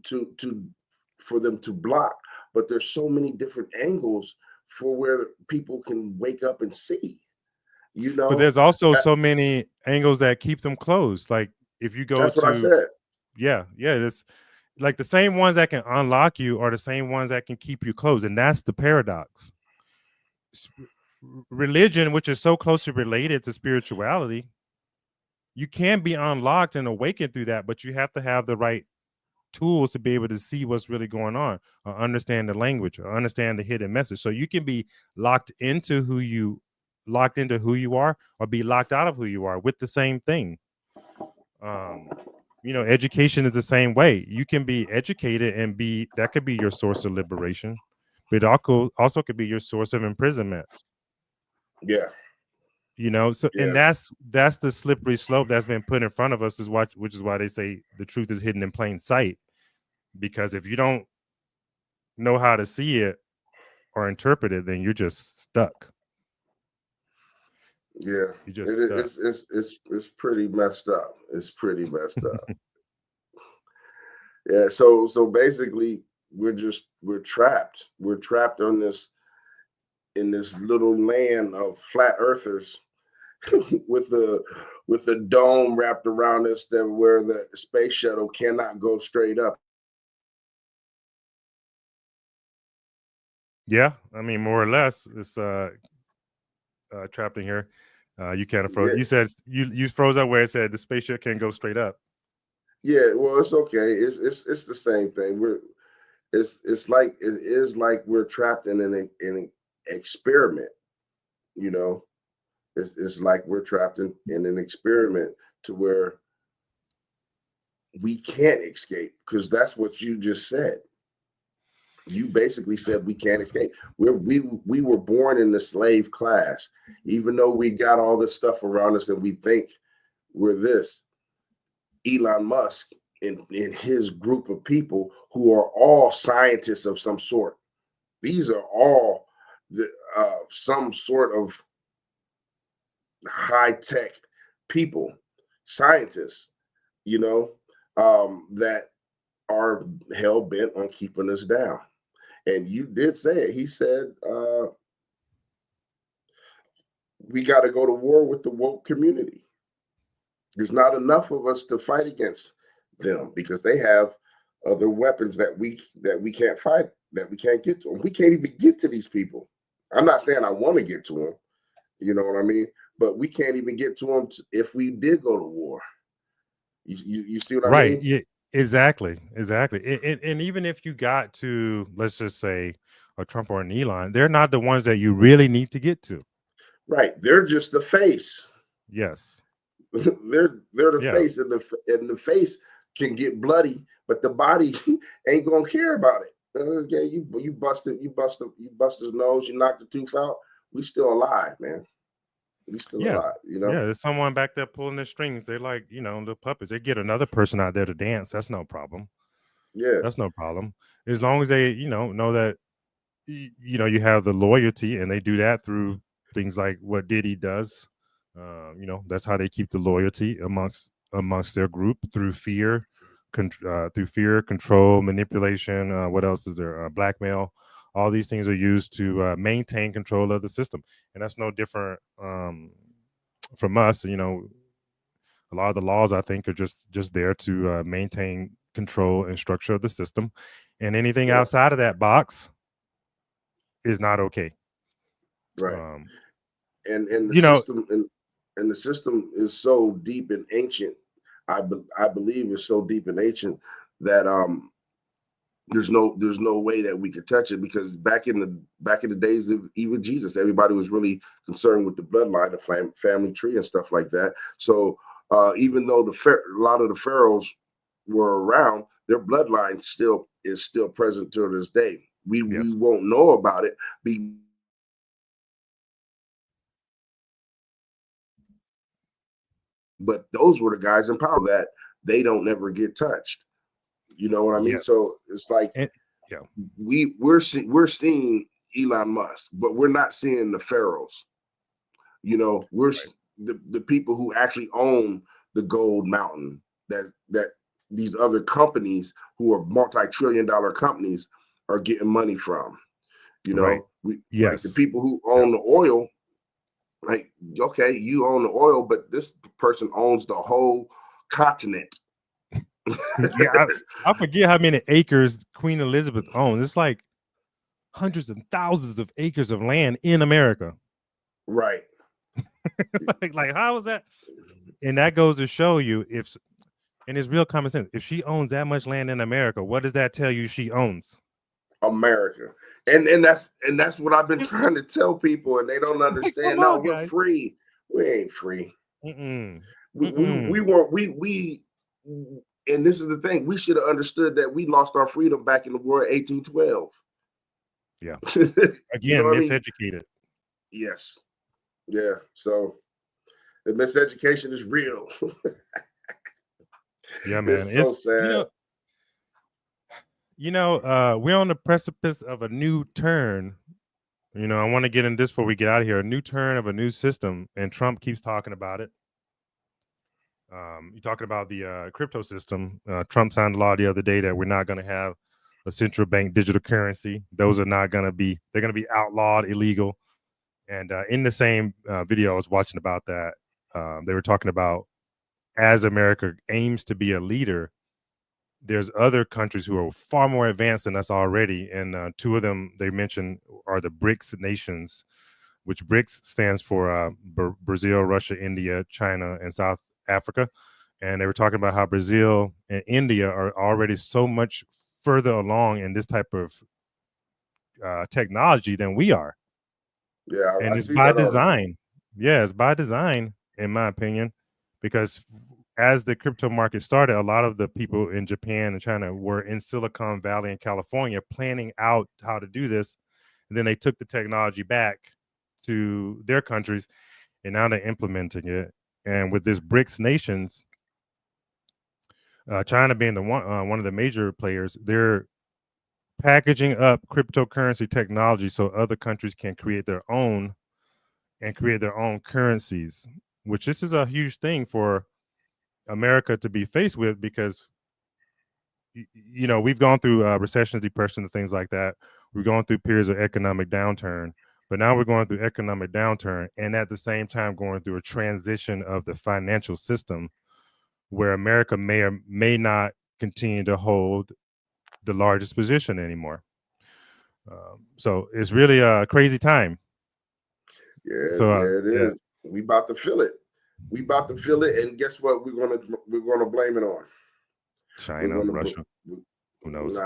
To for them to block. But there's so many different angles for where people can wake up and see. You But know, there's also That- so many angles that keep them closed. Like if you go that's what I to, said. yeah, it's like the same ones that can unlock you are the same ones that can keep you closed. And that's the paradox. Religion, which is so closely related to spirituality, you can be unlocked and awakened through that, but you have to have the right tools to be able to see what's really going on, or understand the language, or understand the hidden message. So you can be locked into who you are, or be locked out of who you are with the same thing. Education is the same way. You can be educated and that could be your source of liberation, but it also could be your source of imprisonment. Yeah. So and that's the slippery slope that's been put in front of us, which is why they say the truth is hidden in plain sight. Because if you don't know how to see it or interpret it, then you're just stuck. Yeah, You're just stuck. it's pretty messed up. It's pretty messed up. Yeah, so basically we're trapped. We're trapped on this in this little land of flat earthers with the dome wrapped around us that where the space shuttle cannot go straight up. Yeah, I mean, more or less, it's trapped in here. You kind of froze. Yeah, You said you froze up where it said the spaceship can go straight up. yeah, well, it's okay. It's the same thing. It is like we're trapped in an experiment, you know. It's like we're trapped in an experiment to where we can't escape, because that's what you just said. You basically said we can't escape. We were born in the slave class, even though we got all this stuff around us and we think we're this. Elon Musk in his group of people who are all scientists of some sort. These are all some sort of high tech people, scientists, that are hell bent on keeping us down. And you did say it. He said, we got to go to war with the woke community. There's not enough of us to fight against them because they have other weapons that we can't fight, that we can't get to them. We can't even get to these people. I'm not saying I want to get to them, you know what I mean? But we can't even get to them if we did go to war. You see what I Right. mean? Yeah, exactly. And even if you got to, let's just say, a Trump or an Elon, they're not the ones that you really need to get to. Right. They're just the face. Yes. they're the Yeah. face, and the face can get bloody, but the body ain't gonna care about it. Okay, you bust his nose, you knocked the tooth out. We still alive, man. We still Yeah. alive, Yeah. There's someone back there pulling the strings. They're like, the puppets. They get another person out there to dance. That's no problem. Yeah, That's no problem. As long as they, know that, you have the loyalty, and they do that through things like what Diddy does. That's how they keep the loyalty amongst their group, through fear, control, manipulation. What else is there? Blackmail. All these things are used to maintain control of the system, and that's no different from us. A lot of the laws, I think, are just there to maintain control and structure of the system, and anything yeah, outside of that box is not okay. right. Um, And the you know, system and the system is so deep and ancient. I believe it's so deep and ancient that there's no way that we could touch it, because back in the days of even Jesus, everybody was really concerned with the bloodline, the family tree, and stuff like that. So even though a lot of the pharaohs were around, their bloodline is still present to this day. We yes, won't know about it. But those were the guys in power that they don't never get touched. You know what I mean? yes, So it's like and yeah, we're seeing Elon Musk, but we're not seeing the pharaohs. We're right, the people who actually own the gold mountain that these other companies who are multi-trillion-dollar companies are getting money from. You Right. know, we like the Yes. people who own the oil. Like, okay, you own the oil, but this person owns the whole continent. Yeah, I forget how many acres Queen Elizabeth owns. It's like hundreds and thousands of acres of land in America. Right. like how is that? And that goes to show you and it's real common sense. If she owns that much land in America, what does that tell you she owns? America. And that's what I've been trying to tell people, and they don't understand. Come No, on, we're guys. free. We ain't free. Mm-mm. We weren't we and this is the thing. We should have understood that we lost our freedom back in the war 1812. Yeah. You know Again, what I mean? miseducated. Yes. Yeah. So the miseducation is real. Yeah, man. It's so sad. We're on the precipice of a new turn. I want to get in this before we get out of here. A new turn of a new system, and Trump keeps talking about it. You're talking about the crypto system. Trump signed a law the other day that we're not going to have a central bank digital currency. Those are not going to be. They're going to be outlawed, illegal. And in the same video I was watching about that, they were talking about as America aims to be a leader, there's other countries who are far more advanced than us already. And two of them they mentioned are the BRICS nations, which BRICS stands for Brazil, Russia, India, China, and South Africa. And they were talking about how Brazil and India are already so much further along in this type of technology than we are. Yeah, And I it's see by that article. design. Yeah, it's by design, in my opinion, because as the crypto market started, a lot of the people in Japan and China were in Silicon Valley and California planning out how to do this. And then they took the technology back to their countries, and now they're implementing it. And with this BRICS nations, China being the one of the major players, they're packaging up cryptocurrency technology so other countries can create their own and create their own currencies, which this is a huge thing for America to be faced with because we've gone through recessions, depression, and things like that. We're going through periods of economic downturn, but now we're going through economic downturn and at the same time going through a transition of the financial system where America may or may not continue to hold the largest position anymore. So it's really a crazy time. Yeah, So yeah, it is. We about to feel it. We about to feel it, and guess what? We're gonna blame it on. We're China, gonna Russia, who knows?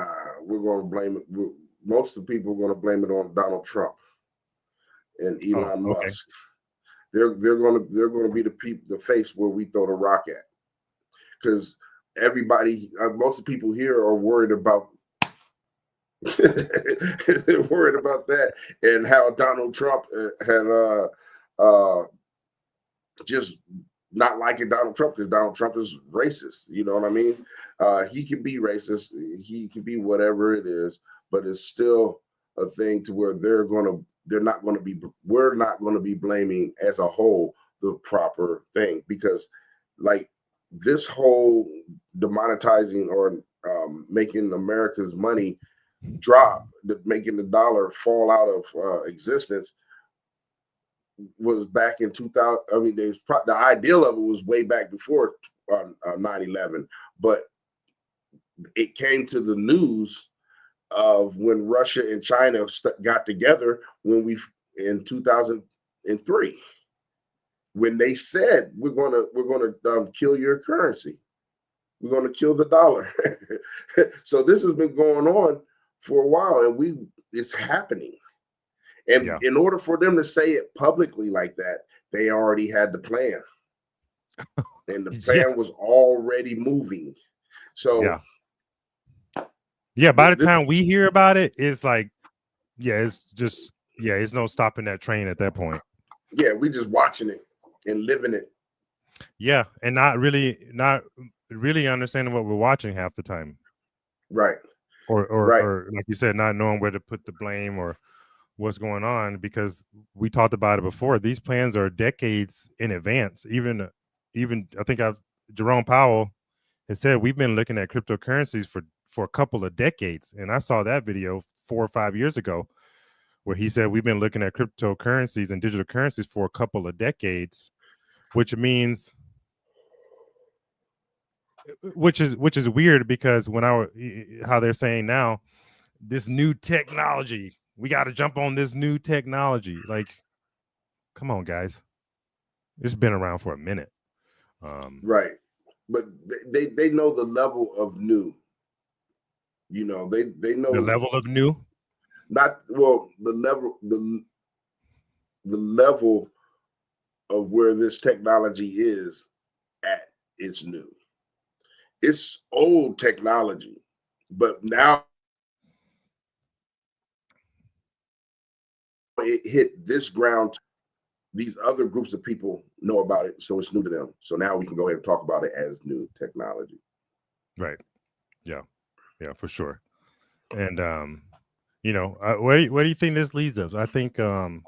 we're gonna blame it. Most of the people are gonna blame it on Donald Trump and Oh, Elon okay. Musk. They're gonna be the face where we throw the rock at, because everybody, most of the people here are worried about. They're worried about that and how Donald Trump had just not liking Donald Trump because Donald Trump is racist. You know what I mean? He can be racist. He can be whatever it is, but it's still a thing to where they're not going to be. We're not going to be blaming as a whole the proper thing, because like this whole demonetizing or making America's money drop, making the dollar fall out of existence, was back in 2000. I mean, the ideal of it was way back before 9/11, but it came to the news of when Russia and China got together in 2003, when they said we're gonna kill your currency, we're gonna kill the dollar. So this has been going on for a while, and it's happening. And Yeah. in order for them to say it publicly like that, they already had the plan. And the plan Yes. was already moving. So Yeah. By the this, time we hear about it, it's like, it's no stopping that train at that point. yeah, we just watching it and living it. Yeah. And not really understanding what we're watching half the time. Right. Or like you said, not knowing where to put the blame or what's going on, because we talked about it before. These plans are decades in advance. Even I think Jerome Powell, It said we've been looking at cryptocurrencies for a couple of decades, and I saw that video 4 or 5 years ago where he said we've been looking at cryptocurrencies and digital currencies for a couple of decades, which means which is weird because when how they're saying now this new technology, we got to jump on this new technology. Like, come on, guys, it's been around for a minute. Right, but they know the level of new. You know, they know the level of new. not well the level of where this technology is at. It's new. It's old technology, but now it hit this ground. These other groups of people know about it, so it's new to them. So now we can go ahead and talk about it as new technology. Right. Yeah, for sure. And where do you think this leads us? I think it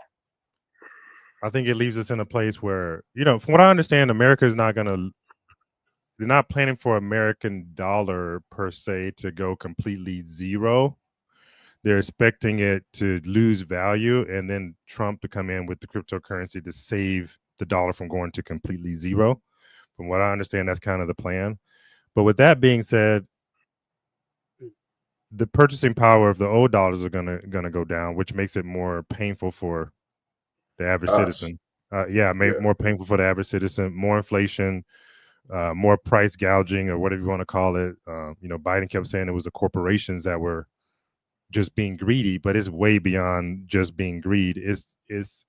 leaves us in a place where, from what I understand, America is not gonna they're not planning for American dollar per se to go completely zero. They're expecting it to lose value and then Trump to come in with the cryptocurrency to save the dollar from going to completely zero. From what I understand, that's kind of the plan. But with that being said, the purchasing power of the old dollars are gonna go down, which makes it more painful for the average citizen. Yeah. More painful for the average citizen, more inflation, more price gouging, or whatever you want to call it. Biden kept saying it was the corporations that were just being greedy, but it's way beyond just being greed. It's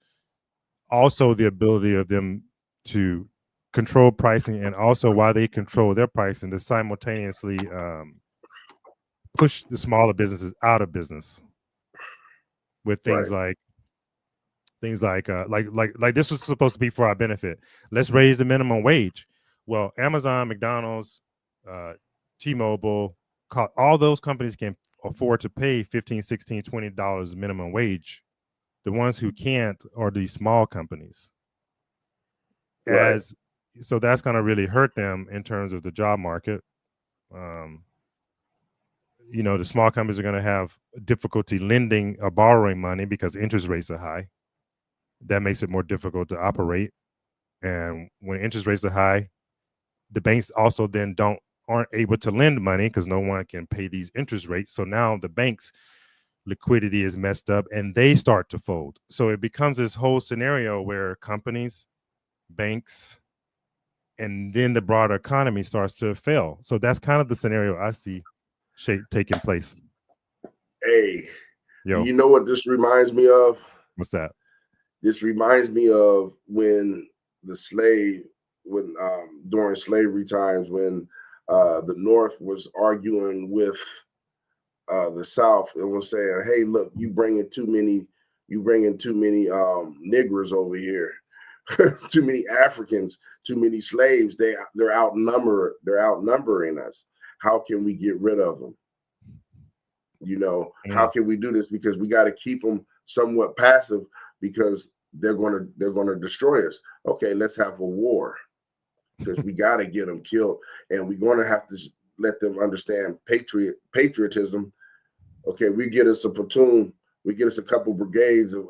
also the ability of them to control pricing, and also while they control their pricing, to simultaneously push the smaller businesses out of business with things Right. like this was supposed to be for our benefit. Let's raise the minimum wage. Well, Amazon, McDonald's, T-Mobile, all those companies can afford to pay $15, $16, $20 minimum wage. The ones who can't are these small companies. Right. So that's going to really hurt them in terms of the job market. The small companies are going to have difficulty lending or borrowing money because interest rates are high. That makes it more difficult to operate. And when interest rates are high, the banks also then aren't able to lend money because no one can pay these interest rates. So now the banks' liquidity is messed up and they start to fold. So it becomes this whole scenario where companies, banks, and then the broader economy starts to fail. So that's kind of the scenario I see taking place. Hey, Yo, you know what this reminds me of? what's that? This reminds me of when during slavery times, when the North was arguing with the South and was saying, "Hey, look, you bringing too many niggers over here, too many Africans, too many slaves. They're outnumbering us. How can we get rid of them? How can we do this? Because we got to keep them somewhat passive because they're going to destroy us. Okay, let's have a war because we got to get them killed, and we're going to have to let them understand patriotism. Okay, we get us a platoon, we get us a couple brigades of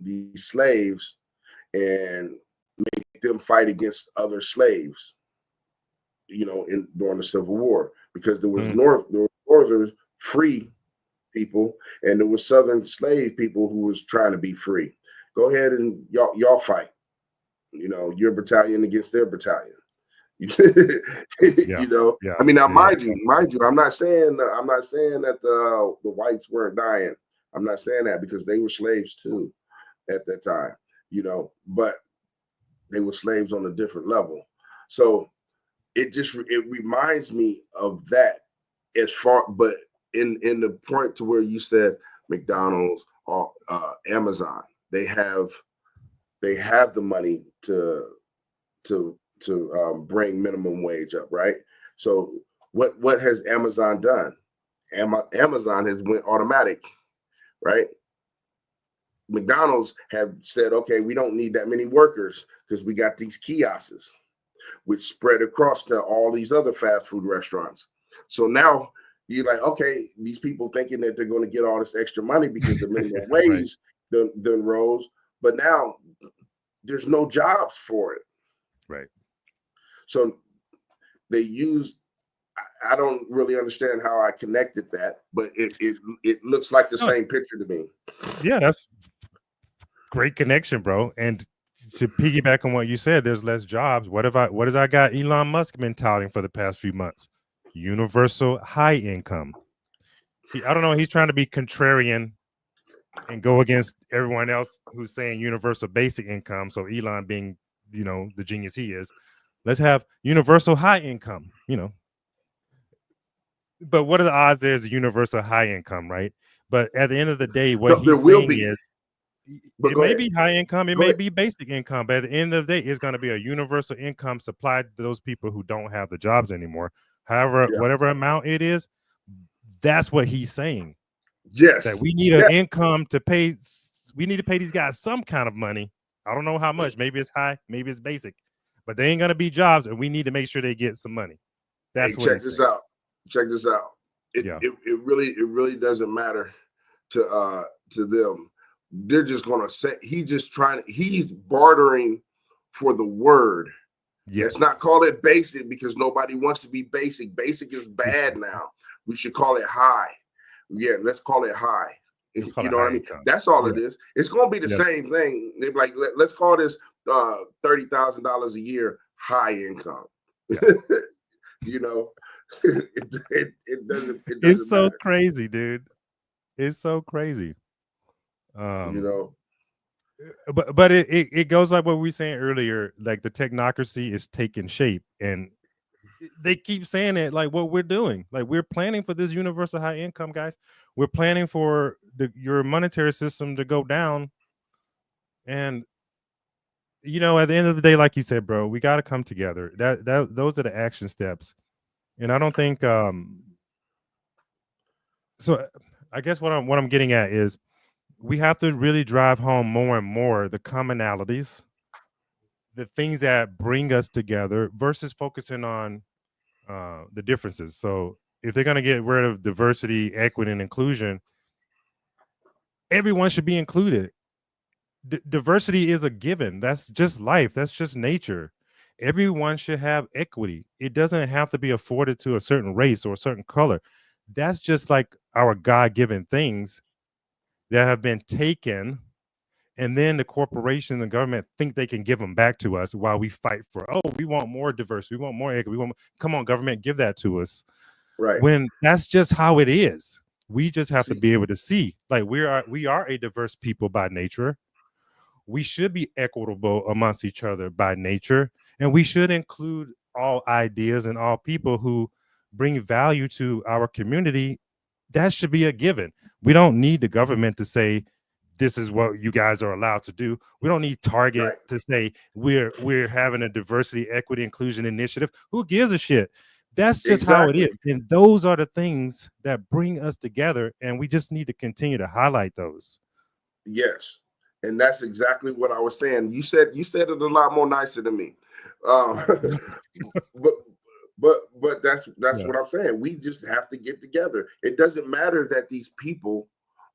these slaves, and make them fight against other slaves. During the Civil War, because there was Northern free people, and there was Southern slave people who was trying to be free. Go ahead and y'all fight. Your battalion against their battalion. I mean, now mind you, I'm not saying that the whites weren't dying. I'm not saying that, because they were slaves too at that time. But they were slaves on a different level. So it reminds me of that, but in the point to where you said McDonald's or Amazon, they have the money to bring minimum wage up, right? So what has Amazon done? Amazon has went automatic, right? McDonald's have said, okay, we don't need that many workers because we got these kiosks. which spread across to all these other fast food restaurants. So now you're like, okay, these people thinking that they're going to get all this extra money because the minimum Right. wage done rose, but now there's no jobs for it. Right. So they use. I don't really understand how I connected that, but it looks like the No, same picture to me. yeah, that's great connection, bro. And to piggyback on what you said, there's less jobs. What has I got Elon Musk been touting for the past few months? Universal high income. I don't know. He's trying to be contrarian and go against everyone else who's saying universal basic income. So Elon being, the genius he is, let's have universal high income, But what are the odds there's a universal high income, right? But at the end of the day, what No, there he's will saying be, is but it go may ahead. be high income, it Go may ahead. be basic income, but at the end of the day, it's going to be a universal income supplied to those people who don't have the jobs anymore. However, Yeah. whatever amount it is, that's what he's saying. That Yes. we need an Yeah. income to pay. We need to pay these guys some kind of money. I don't know how much. Maybe it's high, maybe it's basic, but they ain't going to be jobs, and we need to make sure they get some money. Hey, That's what check he's this saying. out. Check this out. It, Yeah. it really doesn't matter to them. They're just gonna say he's bartering for the word. Let's Yes. not call it basic because nobody wants to be basic. Basic is bad now. We should call it high. Yeah, let's call it high. Let's call You it know what high I mean? income. That's all Yeah. it is. It's gonna be the Yeah. same thing. They're like, let's call this $30,000 a year high income. Yeah. You know, it doesn't It's so matter. crazy, dude. It's so crazy. You know, But it goes like what we were saying earlier, like the technocracy is taking shape, and they keep saying it like what we're doing. Like we're planning for this universal high income, guys. We're planning for your monetary system to go down. And at the end of the day, like you said, bro, we got to come together. Those are the action steps. And I don't think so. I guess what I'm getting at is we have to really drive home more and more the commonalities, the things that bring us together versus focusing on the differences. So if they're going to get rid of diversity, equity, and inclusion, everyone should be included. Diversity is a given. That's just life. That's just nature. Everyone should have equity. It doesn't have to be afforded to a certain race or a certain color. That's just like our God-given things that have been taken, and then the corporation and government think they can give them back to us while we fight for, we want more diversity, we want more equity, come on, government, give that to us. right? When that's just how it is. We just have to See, be able to see, like we are a diverse people by nature. We should be equitable amongst each other by nature, and we should include all ideas and all people who bring value to our community. That should be a given. We don't need the government to say this is what you guys are allowed to do. We don't need Target right? to say we're having a diversity, equity, inclusion initiative. Who gives a shit? That's just how it Exactly. is. And those are the things that bring us together, and we just need to continue to highlight those. Yes, and that's exactly what I was saying. You said it a lot more nicer than me, but that's Yeah. what I'm saying. We just have to get together. It doesn't matter that these people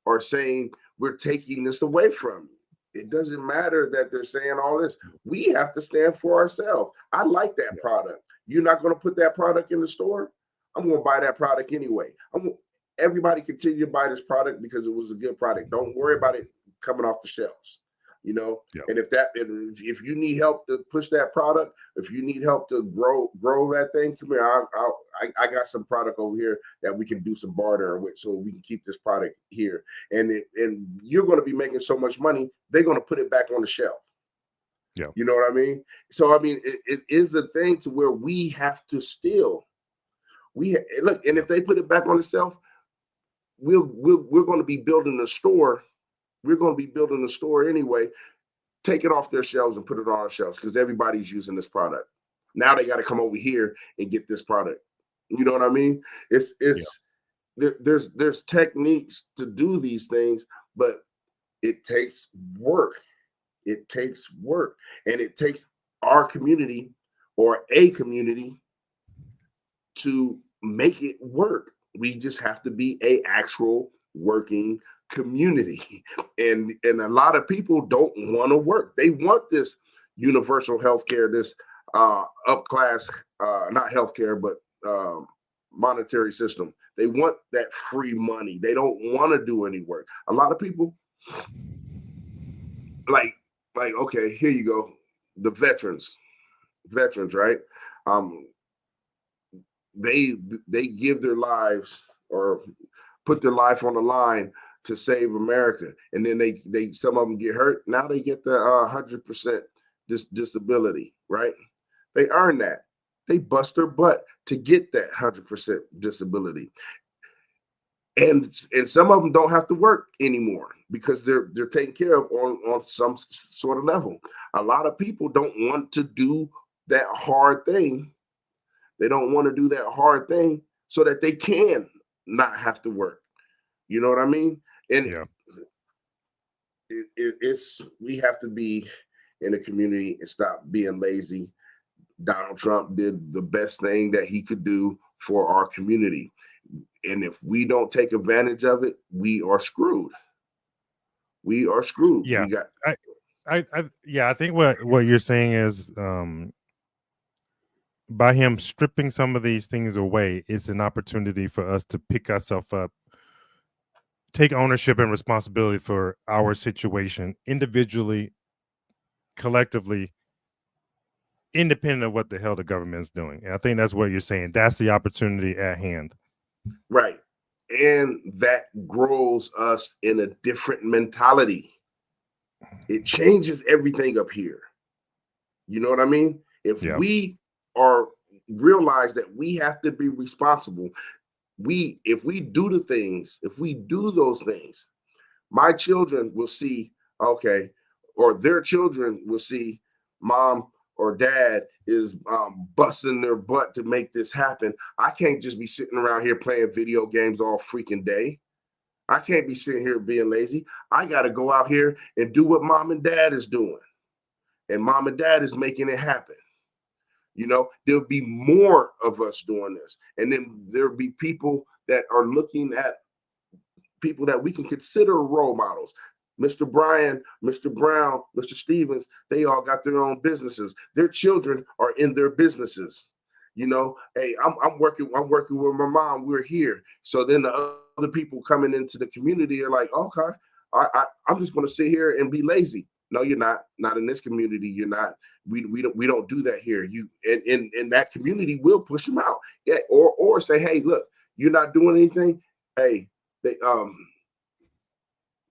are saying we're taking this away from you. It doesn't matter that they're saying all this. We have to stand for ourselves. I like that product. You're not going to put that product in the store. I'm going to buy that product anyway. Everybody continue to buy this product because it was a good product. Don't worry about it coming off the shelves. Yeah. And if you need help to push that product, if you need help to grow that thing, come here. I got some product over here that we can do some barter with, so we can keep this product here. And you're going to be making so much money, they're going to put it back on the shelf. Yeah. You know what I mean? So I mean, it is the thing to where we have to still look, and if they put it back on the shelf, we're going to be building a store. We're going to be building a store anyway. Take it off their shelves and put it on our shelves because everybody's using this product. Now they got to come over here and get this product. You know what I mean? There's techniques to do these things, but it takes work. It takes work, and it takes our community or a community to make it work. We just have to be a actual working community. And a lot of people don't want to work. They want this universal health care, this upclass, not healthcare, but monetary system. They want that free money. They don't want to do any work. A lot of people like okay, here you go. The veterans, right? Um, they give their lives or put their life on the line to save America, and then they some of them get hurt. Now they get the 100% disability, right? They earn that. They bust their butt to get that 100% disability, and some of them don't have to work anymore because they're taken care of on some sort of level. A lot of people don't want to do that hard thing. They don't want to do that hard thing so that they can not have to work. You know what I mean? And Yeah. it's we have to be in the community and stop being lazy. Donald Trump did the best thing that he could do for our community. And if we don't take advantage of it, we are screwed. We are screwed. Yeah. We got I think what you're saying is by him stripping some of these things away, it's an opportunity for us to pick ourselves up, take ownership and responsibility for our situation individually, collectively, independent of what the hell the government's doing. And I think that's what you're saying. That's the opportunity at hand. right. And that grows us in a different mentality. It changes everything up here. You know what I mean? If Yeah. we are realize that we have to be responsible, if we do those things, my children will see, okay, or their children will see mom or dad is busting their butt to make this happen. I can't just be sitting around here playing video games all freaking day. I can't be sitting here being lazy. I got to go out here and do what mom and dad is doing. And mom and dad is making it happen. You know, there'll be more of us doing this. And then there'll be people that are looking at people that we can consider role models. Mr. Bryan, Mr. Brown, Mr. Stevens, they all got their own businesses. Their children are in their businesses. You know, hey, I'm working with my mom. We're here. So then the other people coming into the community are like, okay, I'm just going to sit here and be lazy. No, you're not. Not in this community. You're not. We don't do that here. You and that community will push them out. Yeah, or say, hey, look, you're not doing anything. Hey, they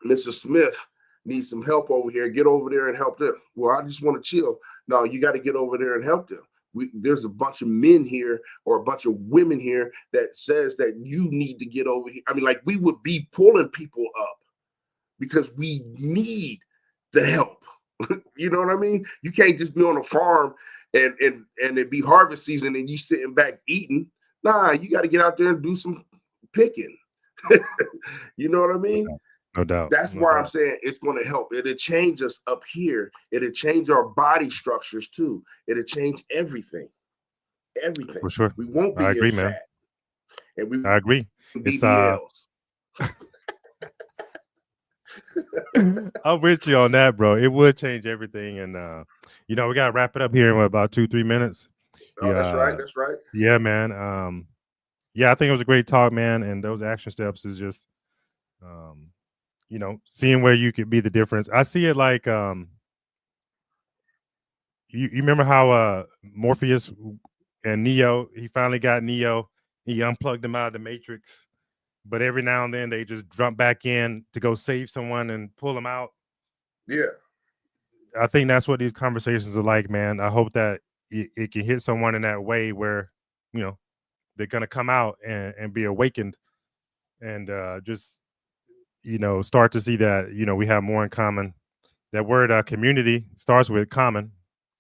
Mrs. Smith needs some help over here. Get over there and help them. Well, I just want to chill. No, you got to get over there and help them. There's a bunch of men here or a bunch of women here that says that you need to get over here. I mean, like we would be pulling people up because we need the help. You know what I mean? You can't just be on a farm and it be harvest season and you sitting back eating. Nah, you got to get out there and do some picking. You know what I mean? No doubt. That's why I'm saying it's going to help. It'll change us up here. It'll change our body structures too. It'll change everything. Everything. For sure. We won't be I agree, fat. man. And we I agree. It's I'm with you on that, bro. It would change everything. And we gotta wrap it up here in about 2-3 minutes. Oh, that's right. That's right. Yeah, man. I think it was a great talk, man. And those action steps is just seeing where you could be the difference. I see it like you remember how Morpheus and Neo, he finally got Neo, he unplugged him out of the Matrix, but every now and then they just jump back in to go save someone and pull them out. Yeah. I think that's what these conversations are like, man. I hope that it can hit someone in that way where, they're going to come out and be awakened and just, start to see that, we have more in common. That word community starts with common,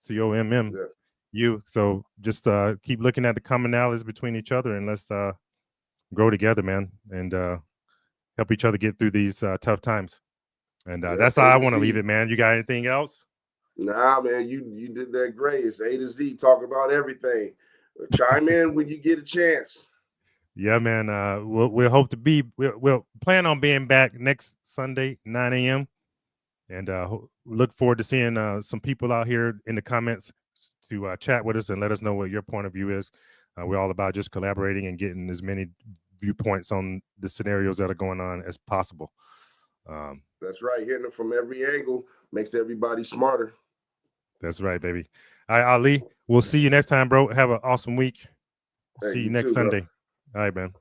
COMM. Yeah. You. So just keep looking at the commonalities between each other and let's grow together, man, and help each other get through these tough times. And that's how I want to leave it, man. You got anything else? Nah, man, you did that great. It's A to Z, talk about everything. Chime in when you get a chance. Yeah, man. We'll hope to be. We'll plan on being back next Sunday, 9 a.m. And look forward to seeing some people out here in the comments to chat with us and let us know what your point of view is. We're all about just collaborating and getting as many viewpoints on the scenarios that are going on as possible. That's right. Hitting it from every angle makes everybody smarter. That's right, baby. All right, Ali. We'll see you next time, bro. Have an awesome week. Hey, See you you next too, bro. Sunday. All right, man.